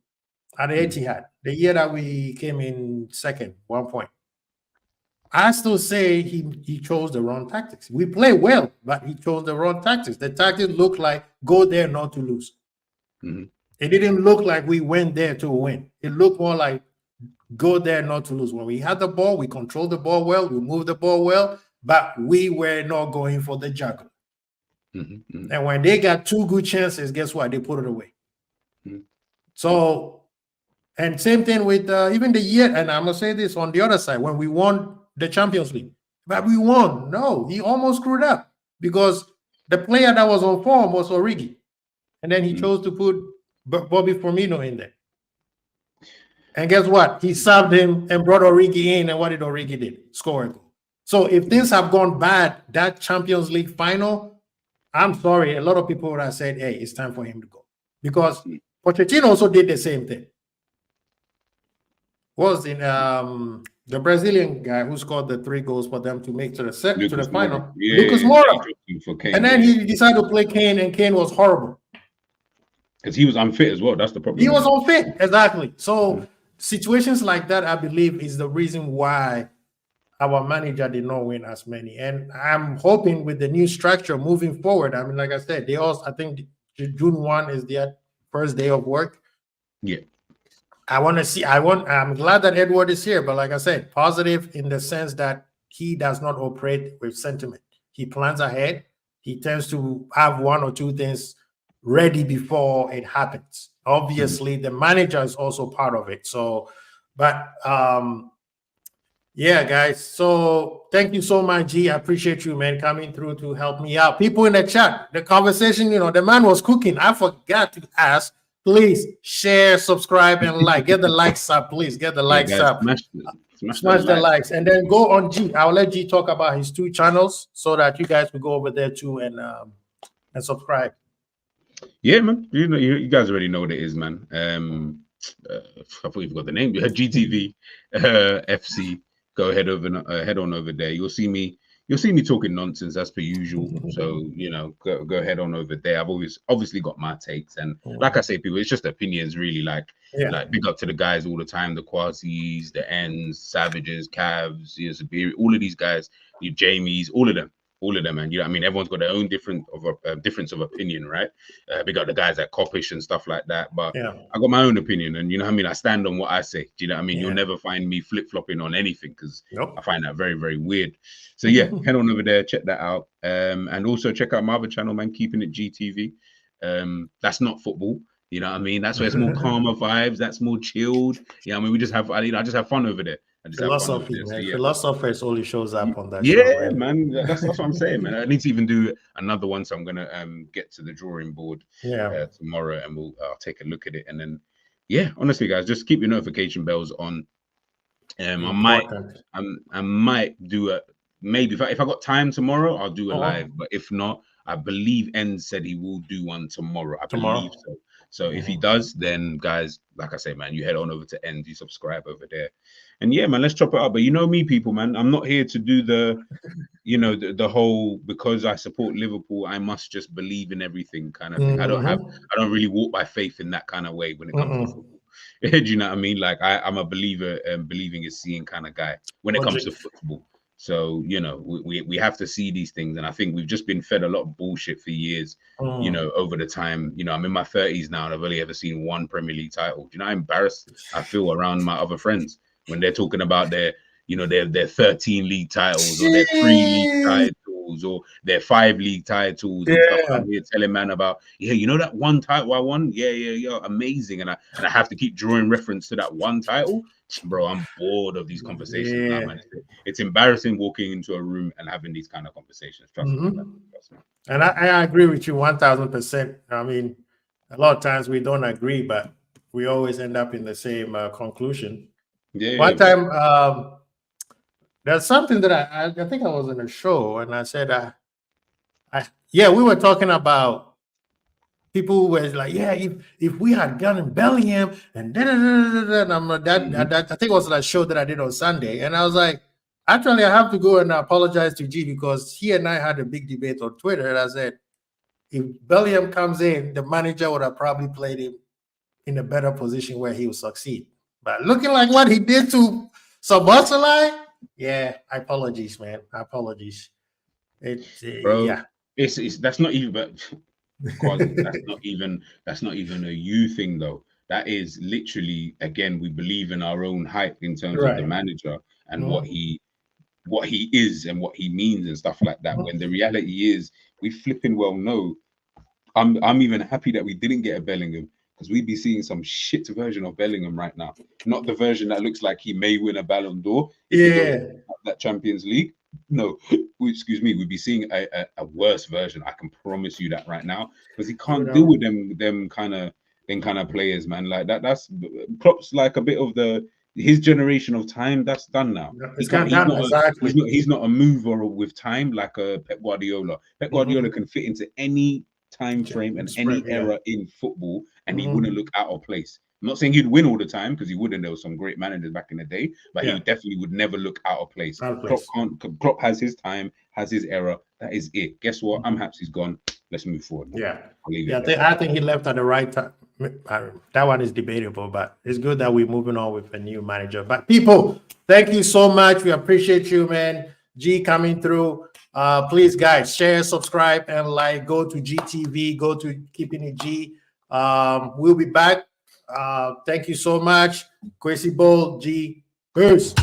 at the Etihad, the year that we came in second, 1 point, I still say he chose the wrong tactics. We play well, but he chose the wrong tactics. The tactics looked like go there not to lose. It didn't look like we went there to win. It looked more like go there not to lose. When we had the ball, we controlled the ball well, we moved the ball well, but we were not going for the juggler. And when they got 2 good chances, guess what? They put it away. So, and same thing with even the year, and I'm gonna say this on the other side, when we won the Champions League, but we won. No, he almost screwed up because the player that was on form was Origi, and then he chose to put Bobby Firmino in there. And guess what? He subbed him and brought Origi in, and what did Origi did? Score a goal. So if things have gone bad, that Champions League final, I'm sorry, a lot of people would have said, hey, it's time for him to go. Because Pochettino also did the same thing. Was in the Brazilian guy who scored the 3 goals for them to make to the final. Lucas Moura. And then he decided to play Kane, and Kane was horrible. Because he was unfit as well. That's the problem. He was unfit, exactly. So situations like that, I believe, is the reason why our manager did not win as many. And I'm hoping with the new structure moving forward, I mean, like I said, I think June 1 is their first day of work. Yeah. I'm glad that Edward is here, but like I said, positive in the sense that he does not operate with sentiment. He plans ahead. He tends to have 1 or 2 things ready before it happens. Obviously, the manager is also part of it. So, but yeah, guys. So thank you so much, G. I appreciate you, man, coming through to help me out. People in the chat, the conversation, the man was cooking. I forgot to ask. Please share, subscribe, and like. Get the likes up, please. Get the likes up. Smash the likes. And then go on G. I'll let G talk about his 2 channels so that you guys will go over there too and subscribe. Yeah, man. You guys already know what it is, man. I thought you forgot the name. GTV FC. Go head on over there. You'll see me talking nonsense as per usual. So go head on over there. I've obviously got my takes, and like I say, people, it's just opinions, really. Like big up to the guys all the time, the Quasis, the Ns, Savages, Cavs, all of these guys, you Jamies, all of them, man. You know what I mean? Everyone's got their own difference of opinion, right? Big up the guys at Coppish and stuff like that. But I got my own opinion, and you know what I mean? I stand on what I say. Do you know what I mean? You'll never find me flip-flopping on anything because I find that very, very weird. So yeah, head on over there, check that out. And also check out my other channel, man, Keeping It GTV. That's not football. You know what I mean? That's where it's more calmer vibes. That's more chilled. Yeah, I mean, I just have fun over there. Philosophy, man. Yeah. Philosophers only shows up on that show. Yeah, man. That's what I'm saying, man. I need to even do another one, so I'm gonna get to the drawing board tomorrow, and I'll take a look at it, and then honestly, guys, just keep your notification bells on. I might do maybe if I got time tomorrow, I'll do a live. But if not, I believe N said he will do one tomorrow. I believe so. So if he does, then guys, like I say, man, you head on over to N, you subscribe over there. And yeah, man, let's chop it up. But you know me, people, man, I'm not here to do the whole because I support Liverpool, I must just believe in everything kind of thing. I don't really walk by faith in that kind of way when it comes to football. Do you know what I mean? Like I'm a believer and believing is seeing kind of guy when it comes to football. So, we have to see these things. And I think we've just been fed a lot of bullshit for years, over the time. I'm in my 30s now and I've only ever seen 1 Premier League title. Do you know how embarrassed I feel around my other friends when they're talking about their 13 league titles or their 3 league titles or their 5 league titles and stuff. I'm here telling man about, that 1 title I won? Yeah, amazing. And I have to keep drawing reference to that 1 title. Bro, I'm bored of these conversations now, man. It's embarrassing walking into a room and having these kind of conversations. Trust me. And I agree with you 1,000%. I mean, a lot of times we don't agree, but we always end up in the same conclusion. One time, there's something that I think I was in a show and I said, we were talking about people were like, if we had gone in Bellingham and and I'm like, that I think it was that show that I did on Sunday, and I was like, actually, I have to go and apologize to G because he and I had a big debate on Twitter, and I said, if Bellingham comes in, the manager would have probably played him in a better position where he will succeed. But looking like what he did to Szoboszlai, apologies, man. Apologies. That's not even, but that's not even a you thing though. That is literally, again, we believe in our own hype in terms of the manager and what he is and what he means and stuff like that. When the reality is, we flipping well know. I'm even happy that we didn't get a Bellingham because we'd be seeing some shit version of Bellingham right now. Not the version that looks like he may win a Ballon d'Or if he goes that Champions League. No, excuse me, we'd be seeing a worse version. I can promise you that right now, because he can't deal with them kind of players, man. Like that. That's Klopp's like a bit of his generation of time. That's done now. He's not a mover with time like a Pep Guardiola. Pep Guardiola can fit into any time frame and any era in football, and he wouldn't look out of place. I'm not saying he'd win all the time, because he wouldn't. There were some great managers back in the day, but he definitely would never look out of place. Klopp has his time, has his era. That is it. Guess what? I'm happy he's gone. Let's move forward. I think he left at the right time. That one is debatable, but it's good that we're moving on with a new manager. But people, thank you so much. We appreciate you, man. G coming through. Please, guys, share, subscribe, and like. Go to GTV. Go to Keeping It G. We'll be back. Thank you so much. Kwesi Bold, G. Peace.